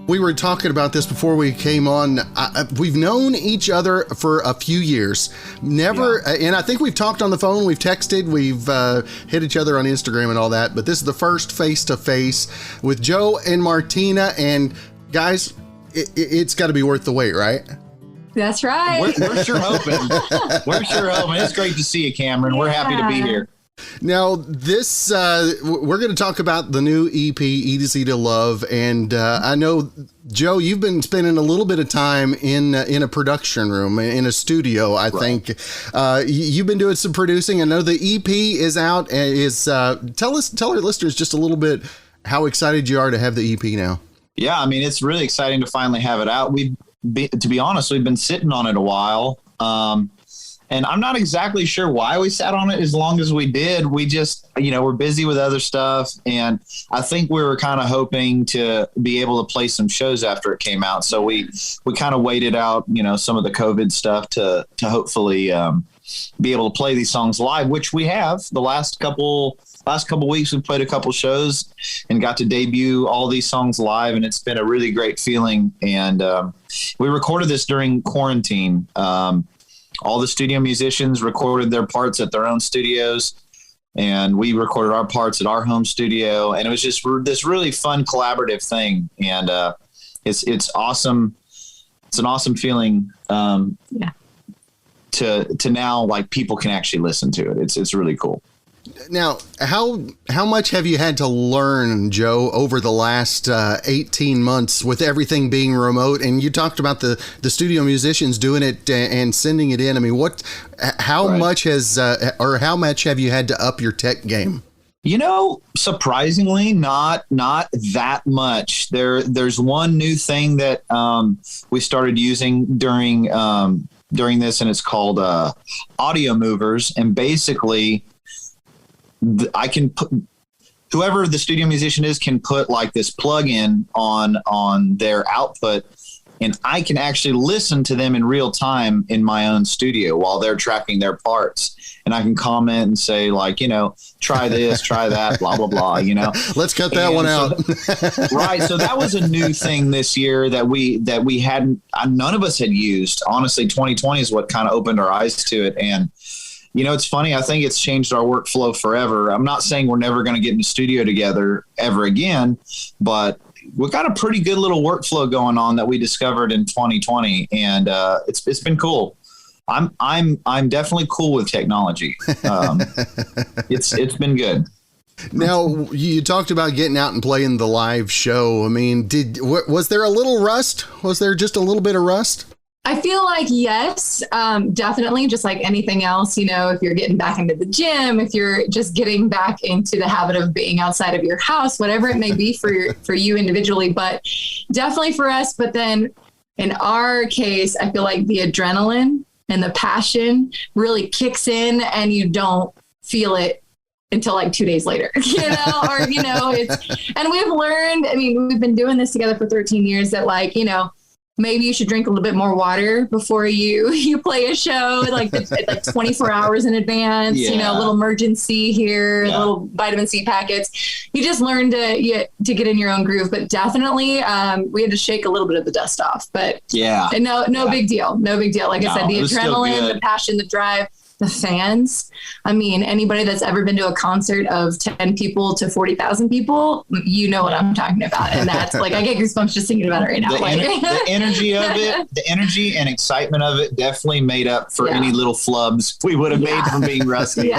We were talking about this before we came on. We've known each other for a few years. And I think we've talked on the phone, we've texted, we've hit each other on Instagram and all that, but this is the first face-to-face with Joe and Martina, and Guys, it's got to be worth the wait, right? That's right. We're sure hoping. We're sure hoping. It's great to see you, Cameron. We're happy to be here. Now, this we're going to talk about the new EP, Easy to Love, and I know, Joe, you've been spending a little bit of time in a production room, in a studio, I think. You've been doing some producing. I know the EP is out. Tell our listeners just a little bit how excited you are to have the EP now. Yeah, I mean, it's really exciting to finally have it out. To be honest, we've been sitting on it a while. And I'm not exactly sure why we sat on it as long as we did. We just, we're busy with other stuff. And I think we were kind of hoping to be able to play some shows after it came out. So we kind of waited out, some of the COVID stuff to hopefully be able to play these songs live, which we have. The last couple weeks, we played a couple shows and got to debut all these songs live. And it's been a really great feeling. And we recorded this during quarantine. All the studio musicians recorded their parts at their own studios, and we recorded our parts at our home studio. And it was just this really fun collaborative thing. And it's awesome. It's an awesome feeling to now, like, people can actually listen to it. It's really cool. Now, how much have you had to learn, Joe, over the last 18 months with everything being remote? And you talked about the studio musicians doing it and sending it in. I mean, how much have you had to up your tech game? Surprisingly, not that much. There's one new thing that we started using during this, and it's called audio movers. And basically, I can put, whoever the studio musician is can put like this plug-in on their output, and I can actually listen to them in real time in my own studio while they're tracking their parts. And I can comment and say, like, try this, try that, blah, blah, blah, Let's cut that one out. Right. So that was a new thing this year that we hadn't, none of us had used. Honestly, 2020 is what kind of opened our eyes to it. And it's funny. I think it's changed our workflow forever. I'm not saying we're never going to get in the studio together ever again, but we've got a pretty good little workflow going on that we discovered in 2020, and it's been cool. I'm definitely cool with technology. It's been good. Now, you talked about getting out and playing the live show. I mean, was there a little rust? Was there just a little bit of rust? I feel like, yes, definitely. Just like anything else, if you're getting back into the gym, if you're just getting back into the habit of being outside of your house, whatever it may be for you individually, but definitely for us. But then in our case, I feel like the adrenaline and the passion really kicks in, and you don't feel it until like 2 days later, and we've learned, we've been doing this together for 13 years that, like, maybe you should drink a little bit more water before you play a show, like 24 hours in advance, a little emergency here, little vitamin C packets. You just learn to get in your own groove. But definitely we had to shake a little bit of the dust off. But no big deal. No big deal. Like I said, the adrenaline, the passion, the drive, the fans. Anybody that's ever been to a concert of 10 people to 40,000 people, you know what I'm talking about. And that's like, I get goosebumps just thinking about it right now. The energy of it, the energy and excitement of it definitely made up for any little flubs we would have made from being rusty.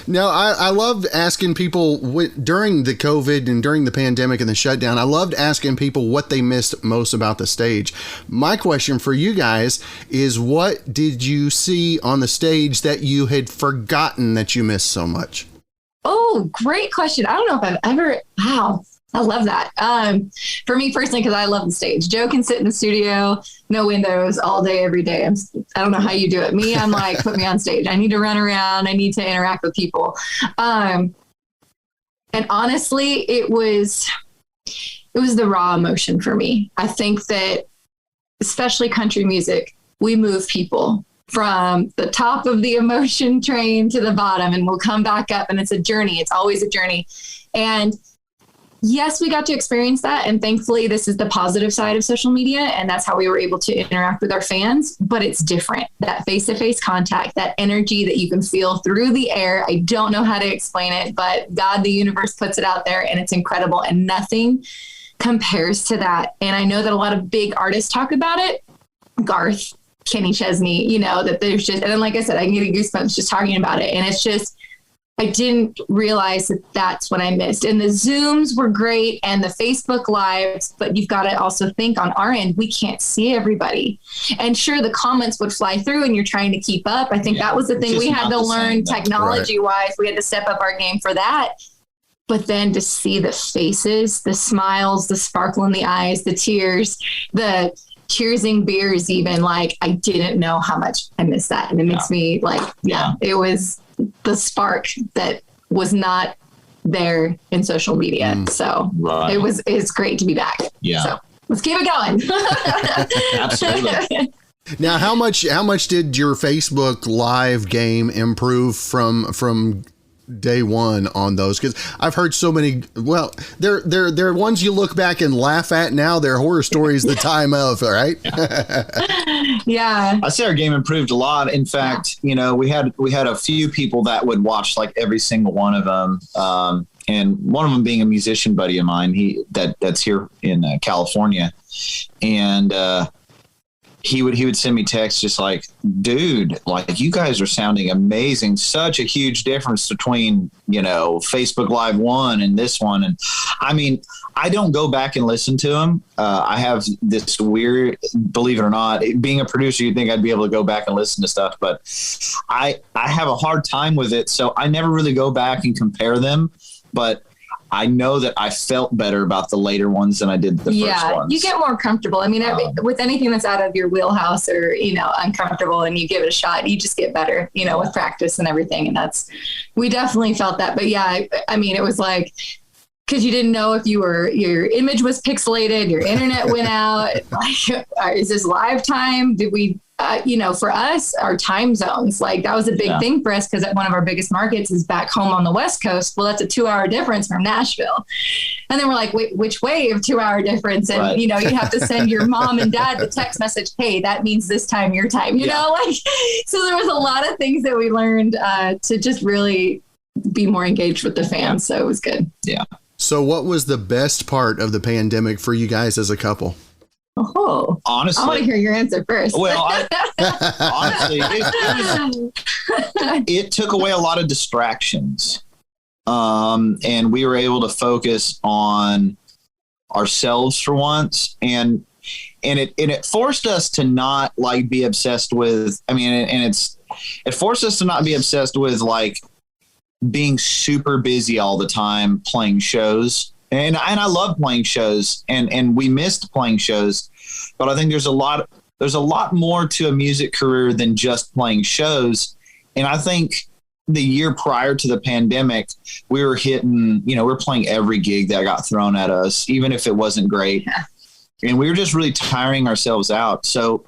Now, I loved asking people during the COVID and during the pandemic and the shutdown, I loved asking people what they missed most about the stage. My question for you guys is, what did you see on the stage that you had forgotten that you missed so much? Oh, great question. I don't know if I've ever, wow, I love that. For me personally, because I love the stage. Joe can sit in the studio, no windows, all day, every day. I don't know how you do it. Me, I'm like, put me on stage. I need to run around. I need to interact with people. And honestly, it was the raw emotion for me. I think that, especially country music, we move people from the top of the emotion train to the bottom, and we'll come back up, and it's a journey. It's always a journey. And yes, we got to experience that. And thankfully, this is the positive side of social media. And that's how we were able to interact with our fans. But it's different. That face-to-face contact, that energy that you can feel through the air. I don't know how to explain it, but God, the universe puts it out there, and it's incredible. And nothing compares to that. And I know that a lot of big artists talk about it. Garth, Kenny Chesney, you know, that there's just, and then like I said, I can get goosebumps just talking about it. And it's just, I didn't realize that that's what I missed. And the Zooms were great and the Facebook Lives, but you've got to also think on our end, we can't see everybody. And sure, the comments would fly through and you're trying to keep up. I think that was the thing we had to learn technology wise. We had to step up our game for that. But then to see the faces, the smiles, the sparkle in the eyes, the tears, the cheersing beers, even, like, I didn't know how much I missed that. And it makes me like, it was the spark that was not there in social media. So it's great to be back. Yeah. So let's keep it going. Absolutely. Now, how much did your Facebook Live game improve from day one on those? Because I've heard so many. Well, they're ones you look back and laugh at now. They're horror stories the time of, all right? Yeah. I say our game improved a lot. In fact, you know, we had a few people that would watch like every single one of them. And one of them being a musician buddy of mine, that's here in California. And, he would send me texts just like, dude, like, you guys are sounding amazing. Such a huge difference between, you know, Facebook Live 1 and this one. And I mean, I don't go back and listen to them. I have this weird, believe it or not, being a producer, you'd think I'd be able to go back and listen to stuff, but I have a hard time with it. So I never really go back and compare them, but I know that I felt better about the later ones than I did the first ones. You get more comfortable. I mean, with anything that's out of your wheelhouse or, you know, uncomfortable and you give it a shot, you just get better, you know, with practice and everything. And we definitely felt that. But yeah, I mean, it was like, because you didn't know if your image was pixelated, your internet went out. Like, is this live time? Did we, you know, for us, our time zones, like that was a big thing for us because one of our biggest markets is back home on the West Coast. Well, that's a 2-hour difference from Nashville. And then we're like, wait, which way of 2-hour difference? And, you know, you have to send your mom and dad the text message, hey, that means this time, your time, you know, like, so there was a lot of things that we learned to just really be more engaged with the fans. So it was good. Yeah. So what was the best part of the pandemic for you guys as a couple? Oh, honestly, I want to hear your answer first. Well, honestly, it took away a lot of distractions. And we were able to focus on ourselves for once. And it forced us to not like be obsessed with, I mean, it forced us to not be obsessed with like being super busy all the time playing shows. And I love playing shows and we missed playing shows, but I think there's a lot more to a music career than just playing shows. And I think the year prior to the pandemic, we were hitting, you know, we're playing every gig that got thrown at us, even if it wasn't great. Yeah. And we were just really tiring ourselves out. So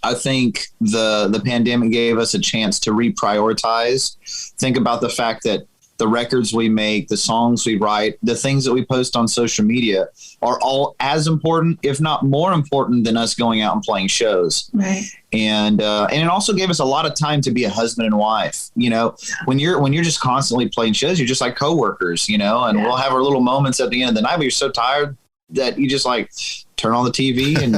I think the pandemic gave us a chance to reprioritize, think about the fact that the records we make, the songs we write, the things that we post on social media are all as important, if not more important than us going out and playing shows. Right. And it also gave us a lot of time to be a husband and wife. You know, when you're just constantly playing shows, you're just like coworkers, you know, and we'll have our little moments at the end of the night, but you're so tired that you just like turn on the TV and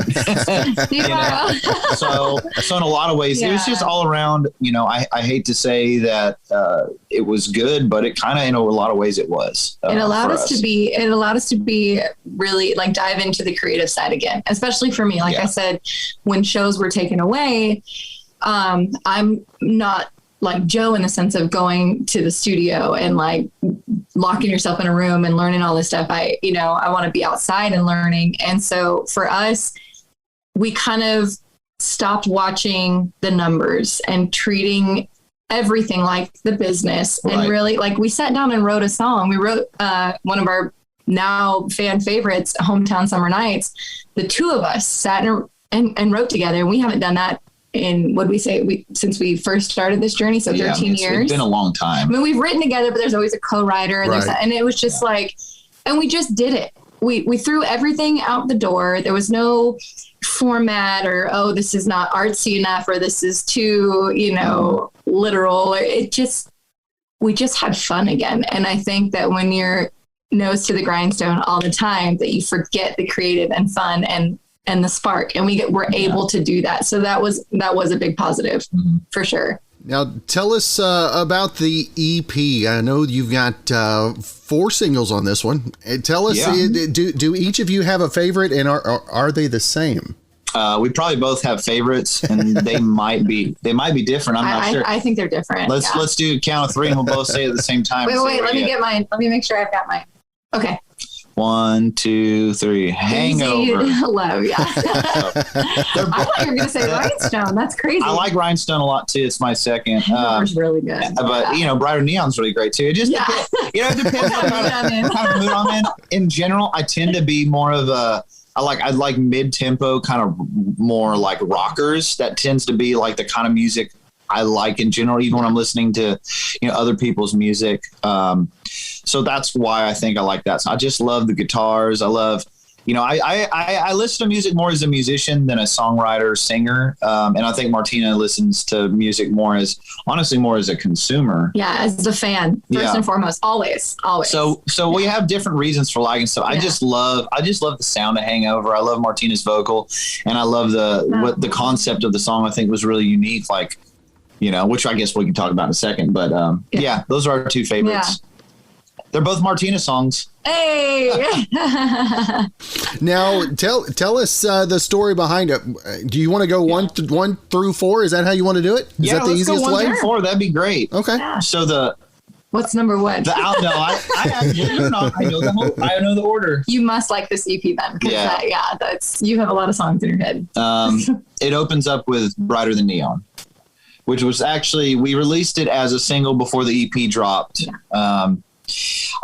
you know? So in a lot of ways, it was just all around, you know, I hate to say that it was good, but it kind of, in a lot of ways it was. It allowed us to be really like dive into the creative side again, especially for me. Like I said, when shows were taken away, I'm not like Joe in the sense of going to the studio and like locking yourself in a room and learning all this stuff. I want to be outside and learning. And so for us, we kind of stopped watching the numbers and treating everything like the business. Right. And really, like, we sat down and wrote a song. We wrote one of our now fan favorites, Hometown Summer Nights. The two of us sat and wrote together. And we haven't done that in, what we say, since we first started this journey. So 13 years. It's been a long time. I mean, we've written together, but there's always a co-writer. And, and it was just like, and we just did it. We threw everything out the door. There was no format or, oh, this is not artsy enough, or this is too, literal. We just had fun again. And I think that when you're nose to the grindstone all the time that you forget the creative and fun and the spark, and we're able to do that. So that was a big positive for sure. Now, tell us about the EP. I know you've got 4 singles on this one. Tell us, do each of you have a favorite, and are they the same? We probably both have favorites, and they might be different. I'm not sure. I think they're different. Let's do a count of 3, and we'll both say it at the same time. Wait, let me get mine. Let me make sure I've got mine. Okay. 1, 2, 3. Hangover. Love, yeah. I thought you were going to say Rhinestone. That's crazy. I like Rhinestone a lot too. It's my second. Hangover's really good. But Brighter Neon's really great too. It just depends, it depends on kind of mood I'm in. In general, I tend to be more of I like mid-tempo, kind of more like rockers. That tends to be like the kind of music I like in general, even when I'm listening to, other people's music. So that's why I think I like that. So I just love the guitars. I love, I listen to music more as a musician than a songwriter, singer. And I think Martina listens to music more as a consumer. Yeah, as a fan, first and foremost, always. So we have different reasons for liking stuff. I just love the sound of Hangover. I love Martina's vocal, and I love what the concept of the song I think was really unique. Like, which I guess we can talk about in a second. But those are our 2 favorites. Yeah. They're both Martina songs. Hey! Now, tell us the story behind it. Do you want to go 1 through 4? Is that how you want to do it? Is that the easiest way? 1 through 4. That'd be great. Okay. Yeah. So what's number 1? I know the order. You must like this EP then. Because you have a lot of songs in your head. It opens up with Brighter Than Neon, which was actually, we released it as a single before the EP dropped. Yeah.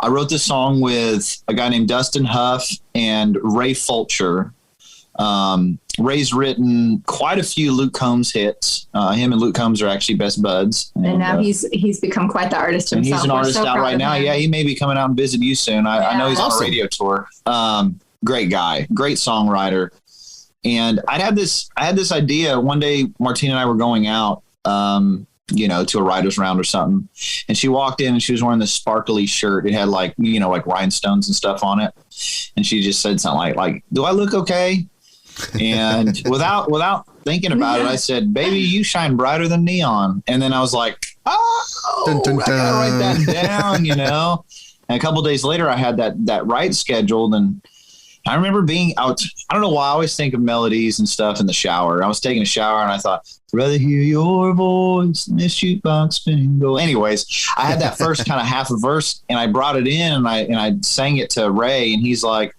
I wrote this song with a guy named Dustin Huff and Ray Fulcher. Ray's written quite a few Luke Combs hits. Him and Luke Combs are actually best buds. And now he's become quite the artist himself. And he's an artist out right now. Yeah, he may be coming out and visit you soon. I know he's on a radio tour. Great guy, great songwriter. And I had this idea one day. Martina and I were going out, to a writer's round or something. And she walked in and she was wearing this sparkly shirt. It had like rhinestones and stuff on it. And she just said something like, do I look okay? And without thinking about it, I said, baby, you shine brighter than neon. And then I was like, dun, dun, dun. I gotta write that down, And a couple of days later, I had that write scheduled. And I remember being out. I don't know why I always think of melodies and stuff in the shower. I was taking a shower and I thought, rather hear your voice than this jukebox spinning go. Anyways, I had that first kind of half a verse and I brought it in and I sang it to Ray and he's like,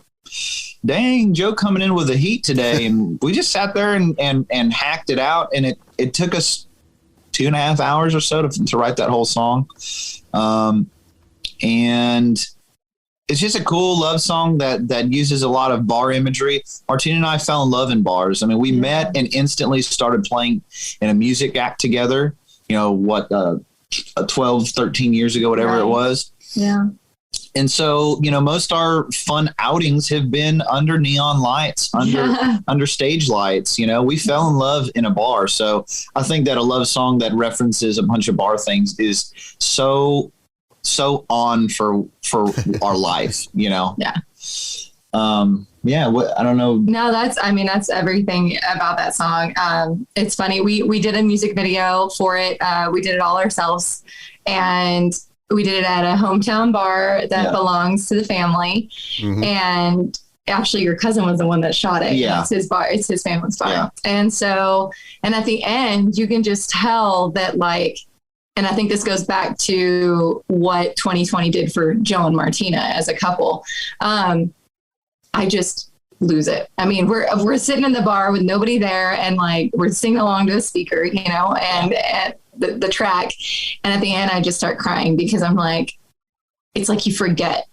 dang, Joe coming in with the heat today. And we just sat there and hacked it out. And it took us 2.5 hours or so to write that whole song. And it's just a cool love song that uses a lot of bar imagery. Martina and I fell in love in bars. I mean, we met and instantly started playing in a music act together, 12, 13 years ago, whatever it was. Yeah. And so, most our fun outings have been under neon lights, under stage lights. We fell in love in a bar. So I think that a love song that references a bunch of bar things is so on for our life, Yeah. I don't know. No, that's everything about that song. It's funny. We did a music video for it. We did it all ourselves and we did it at a hometown bar that belongs to the family. Mm-hmm. And actually your cousin was the one that shot it. Yeah. It's his bar. It's his family's bar. Yeah. And at the end you can just tell that and I think this goes back to what 2020 did for Joe and Martina as a couple. I just lose it. I mean, we're sitting in the bar with nobody there and we're singing along to a speaker, and the track. And at the end, I just start crying because I'm like, it's like you forget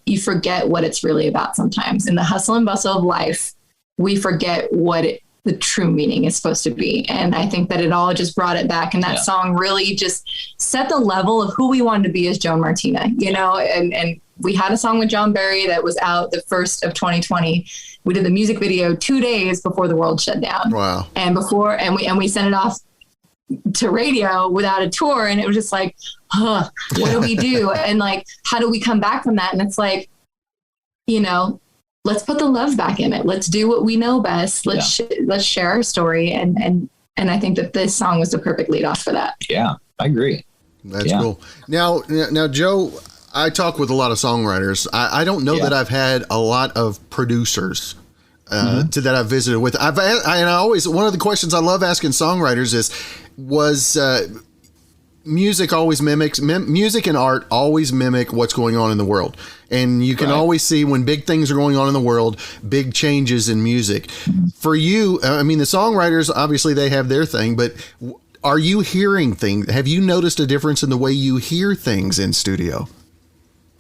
what it's really about sometimes. In the hustle and bustle of life, we forget what the true meaning is supposed to be. And I think that it all just brought it back. And that song really just set the level of who we wanted to be as Joe and Martina, and we had a song with John Barry that was out the 1st of 2020. We did the music video 2 days before the world shut down. Wow. And we sent it off to radio without a tour. And it was just like, what do we do? And how do we come back from that? And it's like, let's put the love back in it. Let's do what we know best. Let's share our story. And I think that this song was the perfect lead off for that. Yeah, I agree. That's cool. Now, Joe, I talk with a lot of songwriters. I don't know that I've had a lot of producers that I've visited with. One of the questions I love asking songwriters was music always mimics music and art always mimic what's going on in the world. And you can always see when big things are going on in the world, big changes in music. For you, I mean, the songwriters, obviously they have their thing, but are you hearing things? Have you noticed a difference in the way you hear things in studio?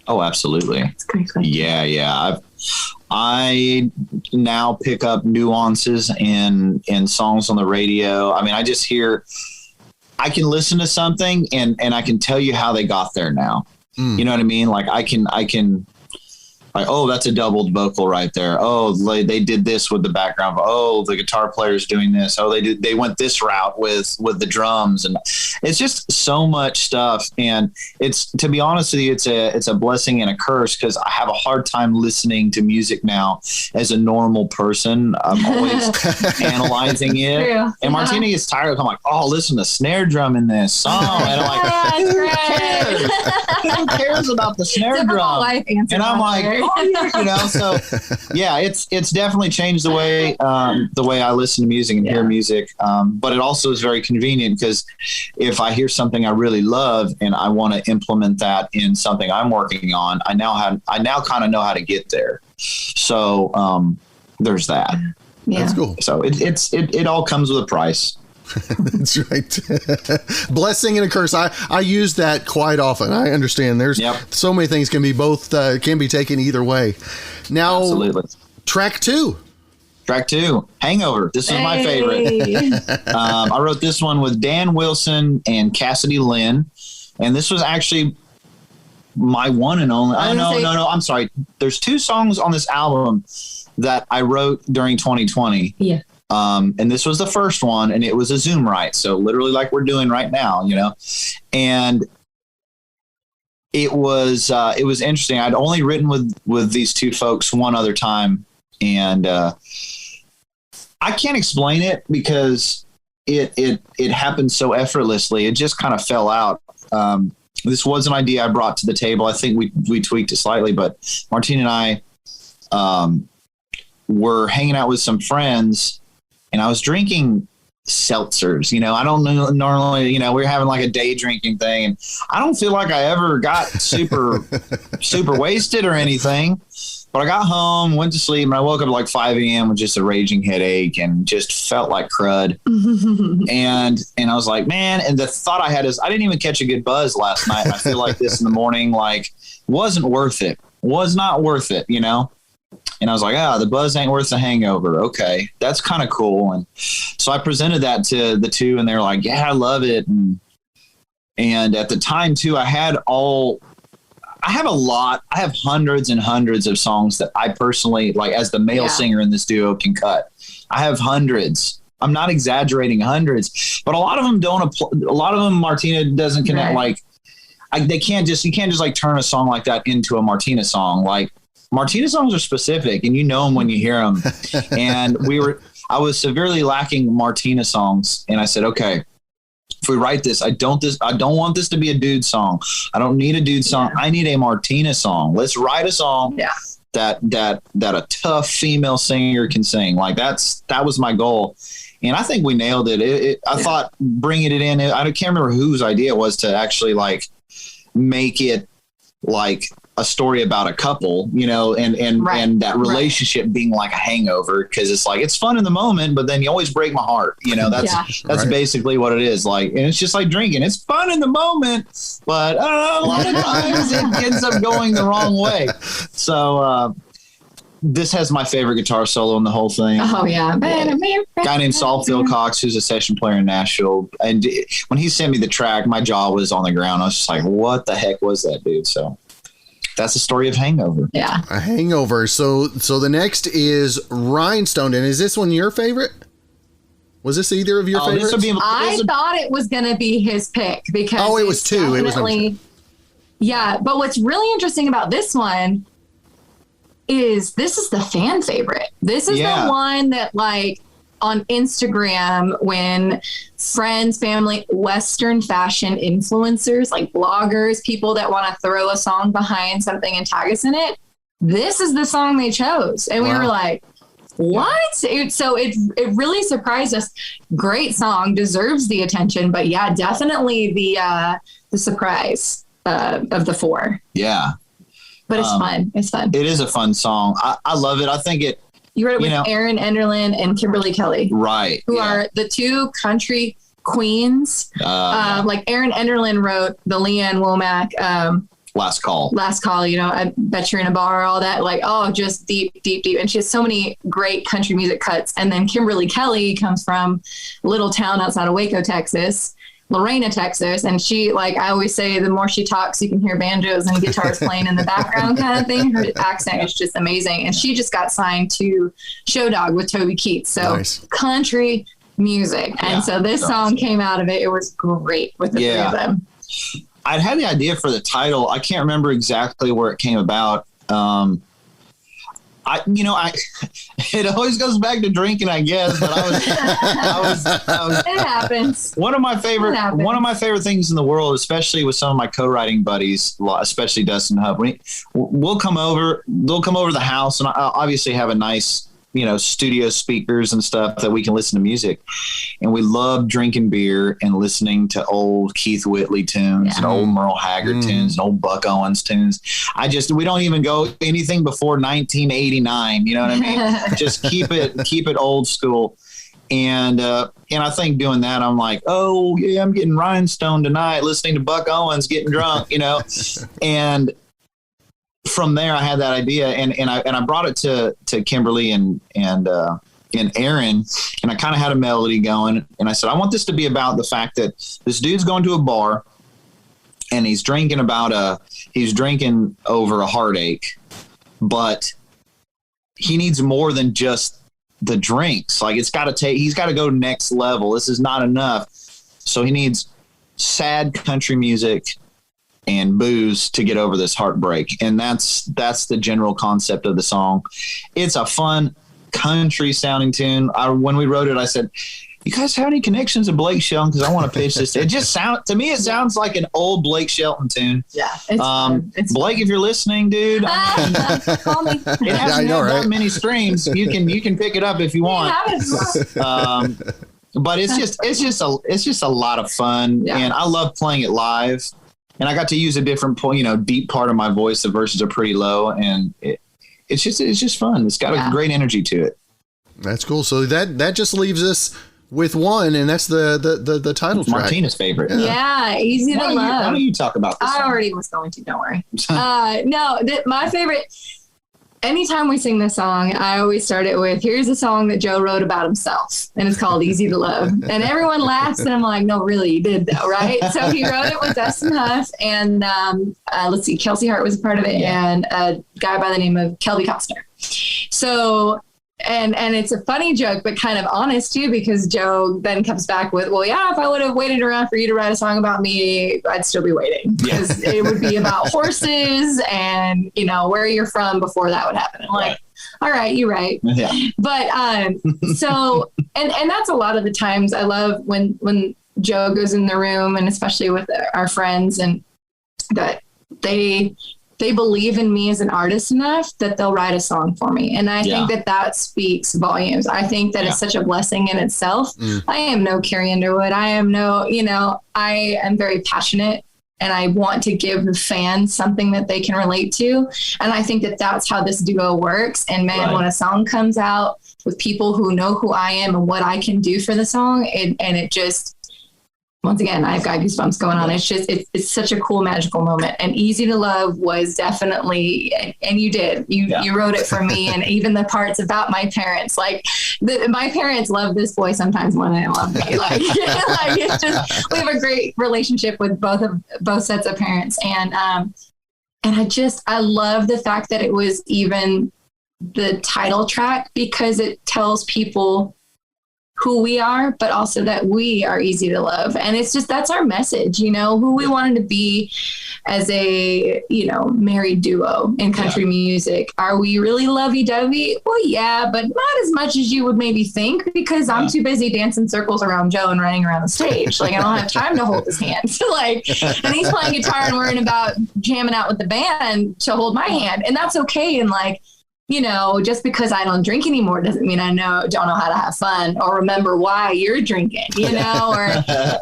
Oh, absolutely. Yeah. I now pick up nuances in songs on the radio. I mean, I can listen to something and I can tell you how they got there now. You know what I mean? Like I can like, oh, that's a doubled vocal right there. Oh, they did this with the background. Oh, the guitar player's doing this. Oh, they went this route with the drums, and it's just so much stuff. And it's, to be honest with you, it's a blessing and a curse, because I have a hard time listening to music now as a normal person. I'm always analyzing it. True. And Martina gets tired. I'm like, oh, listen to snare drum in this song, and I'm like, who cares about the snare drum? Life answer, and I'm like, so yeah, it's definitely changed the way I listen to music and hear music. But it also is very convenient, because if I hear something I really love and I want to implement that in something I'm working on, I now kind of know how to get there. So there's that. Yeah. That's cool. So it all comes with a price. That's right. Blessing and a curse. I use that quite often. I understand there's so many things can be taken either way. Now, absolutely. Track two, Hangover. This is my favorite. I wrote this one with Dan Wilson and Cassidy Lynn, and this was actually my one and only. No. I'm sorry. There's two songs on this album that I wrote during 2020. Yeah. And this was the first one, and it was a Zoom write. So literally like we're doing right now, and it was interesting. I'd only written with these two folks one other time. And, I can't explain it, because it happened so effortlessly. It just kind of fell out. This was an idea I brought to the table. I think we tweaked it slightly, but Martina and I, were hanging out with some friends, and I was drinking seltzers. I don't know, normally, we were having like a day drinking thing, and I don't feel like I ever got super wasted or anything. But I got home, went to sleep, and I woke up at like 5 a.m. with just a raging headache and just felt like crud. and I was like, man, and the thought I had is I didn't even catch a good buzz last night. I feel like this in the morning, like, wasn't worth it. Was not worth it, And I was like, the buzz ain't worth the hangover. Okay, that's kind of cool. And so I presented that to the two, and they were like, yeah, I love it. And at the time too, I have hundreds and hundreds of songs that I personally, like as the male singer in this duo, can cut. I have hundreds. I'm not exaggerating, hundreds, but a lot of them don't apply. A lot of them Martina doesn't connect. Right. You can't just like turn a song like that into a Martina song. Like, Martina songs are specific, and them when you hear them. And I was severely lacking Martina songs, and I said, okay, if we write this, I don't want this to be a dude song. I don't need a dude song. I need a Martina song. Let's write a song that a tough female singer can sing. Like that was my goal, and I think we nailed it. I thought bringing it in. I can't remember whose idea it was to actually like make it like a story about a couple, and that relationship being like a hangover, because it's like, it's fun in the moment, but then you always break my heart. That's basically what it is. Like, and it's just like drinking. It's fun in the moment, but a lot of times it ends up going the wrong way. So this has my favorite guitar solo in the whole thing. Oh yeah, guy named Saul Phil Cox, who's a session player in Nashville. And when he sent me the track, my jaw was on the ground. I was just like, what the heck was that, dude? So that's the story of Hangover. Yeah. A Hangover. So the next is Rhinestone. And is this one your favorite? Was this either of your favorites? I thought it was going to be his pick, because it was two. It was yeah. But what's really interesting about this one this is the fan favorite. This is the one that like on Instagram, when friends, family, Western fashion influencers, like bloggers, people that want to throw a song behind something and tag us in it, this is the song they chose. And we were like, what? So it really surprised us. Great song, deserves the attention, but yeah, definitely the surprise of the 4. Yeah. But it's fun. It's fun. It is a fun song. I love it. I think you wrote it with Erin Enderlin and Kimberly Kelly. Right. Who are the 2 country queens. Like Erin Enderlin wrote the Leanne Womack, Last Call. I Bet You're in a Bar, all that. Like, just deep. And she has so many great country music cuts. And then Kimberly Kelly comes from a little town outside of Waco, Texas. Lorena, Texas. And she, like I always say, the more she talks, you can hear banjos and guitars playing in the background kind of thing. Her accent is just amazing. And she just got signed to Show Dog with Toby Keith. So country music. And so this song came out of it. It was great with the 3 of them. I'd had the idea for the title. I can't remember exactly where it came about. It always goes back to drinking, I guess. But I was. It happens. One of my favorite things in the world, especially with some of my co-writing buddies, especially Dustin Hubb. They'll come over the house, and I obviously have a nice, studio speakers and stuff that we can listen to music. And we love drinking beer and listening to old Keith Whitley tunes and old Merle Haggard tunes and old Buck Owens tunes. We don't even go anything before 1989. You know what I mean? Just keep it old school. And I think doing that, I'm like, oh yeah, I'm getting rhinestone tonight, listening to Buck Owens, getting drunk, and from there, I had that idea, and I brought it to Kimberly and Erin, and I kind of had a melody going, and I said, I want this to be about the fact that this dude's going to a bar, and he's drinking over a heartache, but he needs more than just the drinks. Like he's got to go next level. This is not enough, so he needs sad country music and booze to get over this heartbreak. And that's the general concept of the song. It's a fun country sounding tune. When we wrote it, I said, you guys have any connections to Blake Shelton? Because I want to pitch this. It just sounds like an old Blake Shelton tune. Yeah. It's Blake, if you're listening, dude, call me. It hasn't had that many streams. You can pick it up if you want. But it's just a lot of fun. And I love playing it live. And I got to use a different deep part of my voice. The verses are pretty low, and it's just fun. It's got a great energy to it. That's cool. So that just leaves us with one, and that's the title track. Martina's favorite. Yeah, Easy to Love. Why don't you talk about this? I already was going to. Don't worry. My favorite. Anytime we sing this song, I always start it with, here's a song that Joe wrote about himself, and it's called Easy to Love. And everyone laughs, and I'm like, no, really, you did though, right? So he wrote it with Dustin Huff, and Kelsey Hart was a part of it, and a guy by the name of Kelby Costner. So, and it's a funny joke, but kind of honest too, because Joe then comes back with, well, yeah, if I would have waited around for you to write a song about me, I'd still be waiting, because it would be about horses and, where you're from before that would happen. I'm like, all right, you're right. Yeah. But, so, and that's a lot of the times I love when Joe goes in the room, and especially with our friends, and that they believe in me as an artist enough that they'll write a song for me. And I think that speaks volumes. I think that it's such a blessing in itself. I am no Carrie Underwood. I am I am very passionate, and I want to give the fans something that they can relate to. And I think that that's how this duo works. And man, when a song comes out with people who know who I am and what I can do for the song, and it just, once again, I've got goosebumps going on. It's just, it's such a cool, magical moment. And Easy to Love was definitely, and you wrote it for me. And even the parts about my parents, my parents love this boy sometimes more than they love me. It's just, we have a great relationship with both sets of parents. And I love the fact that it was even the title track, because it tells people who we are, but also that we are easy to love. And it's just, that's our message, you know, who we wanted to be as a, you know, married duo in country music. Are we really lovey-dovey? Well, yeah, but not as much as you would maybe think, because I'm too busy dancing circles around Joe and running around the stage. Like, I don't have time to hold his hand. Like, and he's playing guitar and worrying about jamming out with the band to hold my hand. And that's okay. And like, you know, just because I don't drink anymore doesn't mean I don't know how to have fun or remember why you're drinking, you know,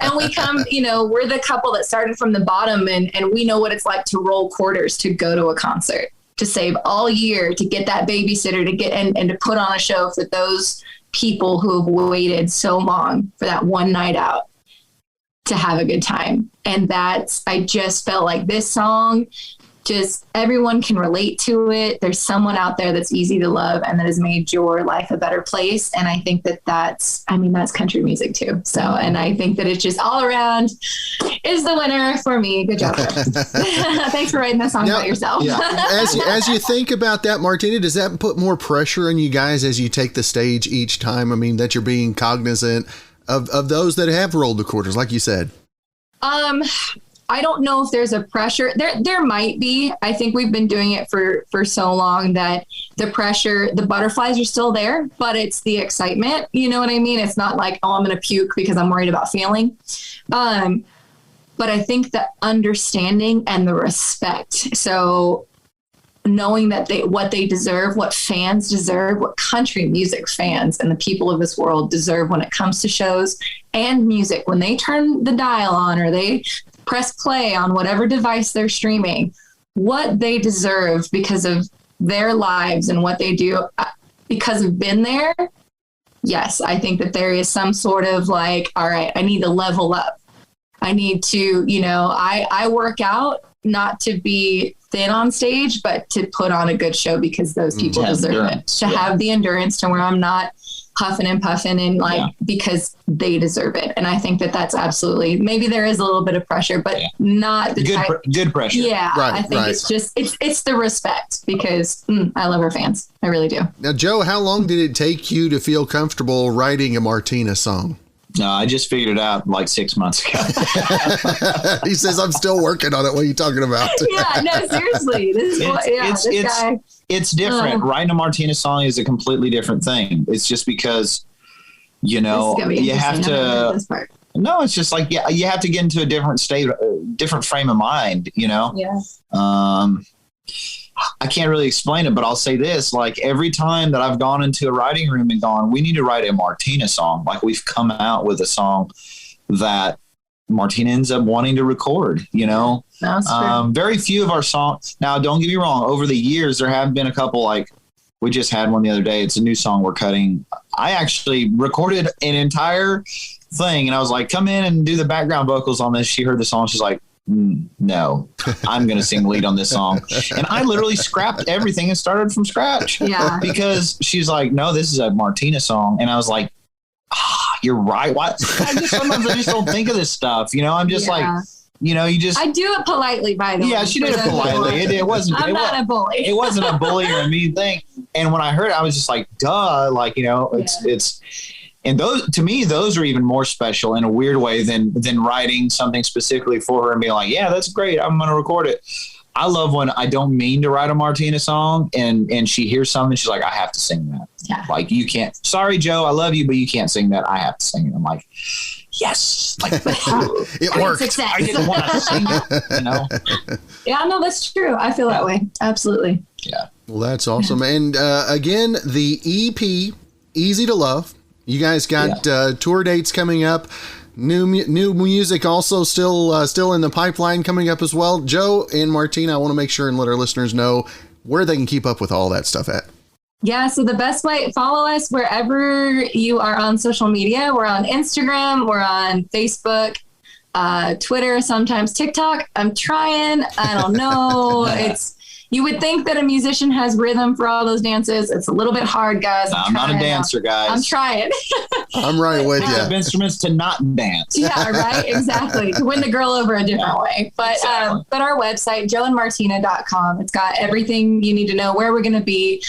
and we come, you know, we're the couple that started from the bottom, and we know what it's like to roll quarters to go to a concert, to save all year, to get that babysitter, to get and to put on a show for those people who have waited so long for that one night out to have a good time. And I just felt like this song, just everyone can relate to it. There's someone out there that's easy to love and that has made your life a better place. And I think that's country music too. So, and I think that it's just all around is the winner for me. Good job. Thanks for writing that song about yourself. Yeah. As you think about that, Martina, does that put more pressure on you guys as you take the stage each time? I mean, that you're being cognizant of those that have rolled the quarters, like you said? I don't know if there's a pressure there might be. I think we've been doing it for so long that the pressure, the butterflies are still there, but it's the excitement. You know what I mean? It's not like, oh, I'm going to puke because I'm worried about failing. But I think the understanding and the respect. So knowing that what they deserve, what fans deserve, what country music fans and the people of this world deserve when it comes to shows and music, when they turn the dial on or they press play on whatever device they're streaming, what they deserve because of their lives and what they do because of been there. Yes, I think that there is some sort of like, all right, I need to level up. I need to, you know, I work out not to be thin on stage, but to put on a good show because those people deserve it. To have the endurance to where I'm not huffing and puffing and because they deserve it. And I think that that's absolutely, maybe there is a little bit of pressure, but not the good pressure. Yeah. Right, I think it's just, it's the respect because I love our fans. I really do. Now, Joe, how long did it take you to feel comfortable writing a Martina song? No, I just figured it out like 6 months ago. He says, I'm still working on it. What are you talking about? Yeah, no, seriously. This guy. It's different. Writing a Martina song is a completely different thing. It's just because, you know, you have to. No, it's just like, you have to get into a different state, different frame of mind, you know? Yeah. I can't really explain it, but I'll say this, like every time that I've gone into a writing room and gone, we need to write a Martina song. Like we've come out with a song that Martina ends up wanting to record, you know? That's true. Very few of our songs. Now, don't get me wrong. Over the years, there have been a couple, like we just had one the other day. It's a new song we're cutting. I actually recorded an entire thing and I was like, come in and do the background vocals on this. She heard the song. She's like, no, I'm going to sing lead on this song. And I literally scrapped everything and started from scratch. Yeah. Because she's like, no, this is a Martina song. And I was like, you're right. Why? Sometimes I just don't think of this stuff. You know, I'm just like, you know, I do it politely, by the way. Yeah, she did it politely. It wasn't. I'm not a bully. It wasn't a bully or a mean thing. And when I heard it, I was just like, duh. Like, you know, it's. And those, to me, those are even more special in a weird way than writing something specifically for her and being like, yeah, that's great. I'm going to record it. I love when I don't mean to write a Martina song and she hears something. She's like, I have to sing that. Yeah. Like, you can't. Sorry, Joe, I love you, but you can't sing that. I have to sing it. I'm like, yes. Like, it worked. I didn't want to sing it, you know? Yeah, no, that's true. I feel that way. Absolutely. Yeah. Well, that's awesome. And again, the EP, Easy to Love. You guys got tour dates coming up. New music also still in the pipeline coming up as well. Joe and Martina, I want to make sure and let our listeners know where they can keep up with all that stuff at. Yeah, so the best way, follow us wherever you are on social media. We're on Instagram, we're on Facebook, Twitter, sometimes TikTok. I'm trying. I don't know. You would think that a musician has rhythm for all those dances. It's a little bit hard, guys. I'm not a dancer, guys. I'm trying. I'm right with you. I have instruments to not dance. Yeah, right. Exactly. To win the girl over a different way. But but our website, joeandmartina.com, it's got everything you need to know, where we're going to be.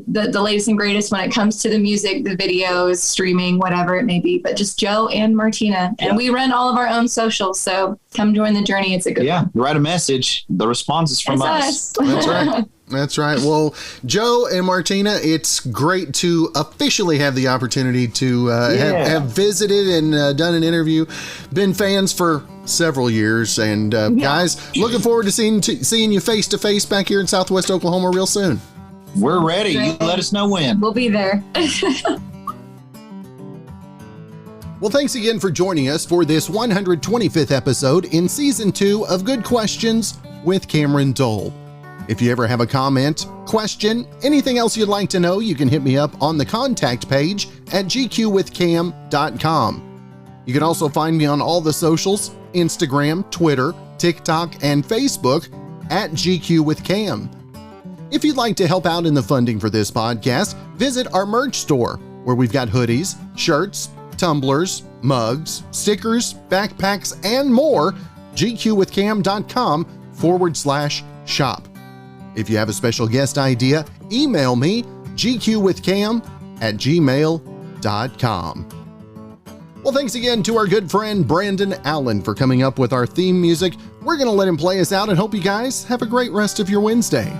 the latest and greatest when it comes to the music, the videos, streaming, whatever it may be, but just Joe and Martina. And we run all of our own socials. So come join the journey. It's a good one. Write a message. The response is from us. That's right. That's right. Well, Joe and Martina, it's great to officially have the opportunity to have visited and done an interview. Been fans for several years, and guys, looking forward to seeing you face to face back here in Southwest Oklahoma real soon. We're ready. You let us know when. We'll be there. Well, thanks again for joining us for this 125th episode in Season 2 of Good Questions with Cameron Dole. If you ever have a comment, question, anything else you'd like to know, you can hit me up on the contact page at gqwithcam.com. You can also find me on all the socials, Instagram, Twitter, TikTok, and Facebook at gqwithcam. If you'd like to help out in the funding for this podcast, visit our merch store, where we've got hoodies, shirts, tumblers, mugs, stickers, backpacks, and more, gqwithcam.com/shop. If you have a special guest idea, email me, gqwithcam@gmail.com. Well, thanks again to our good friend Brandon Allen for coming up with our theme music. We're going to let him play us out and hope you guys have a great rest of your Wednesday.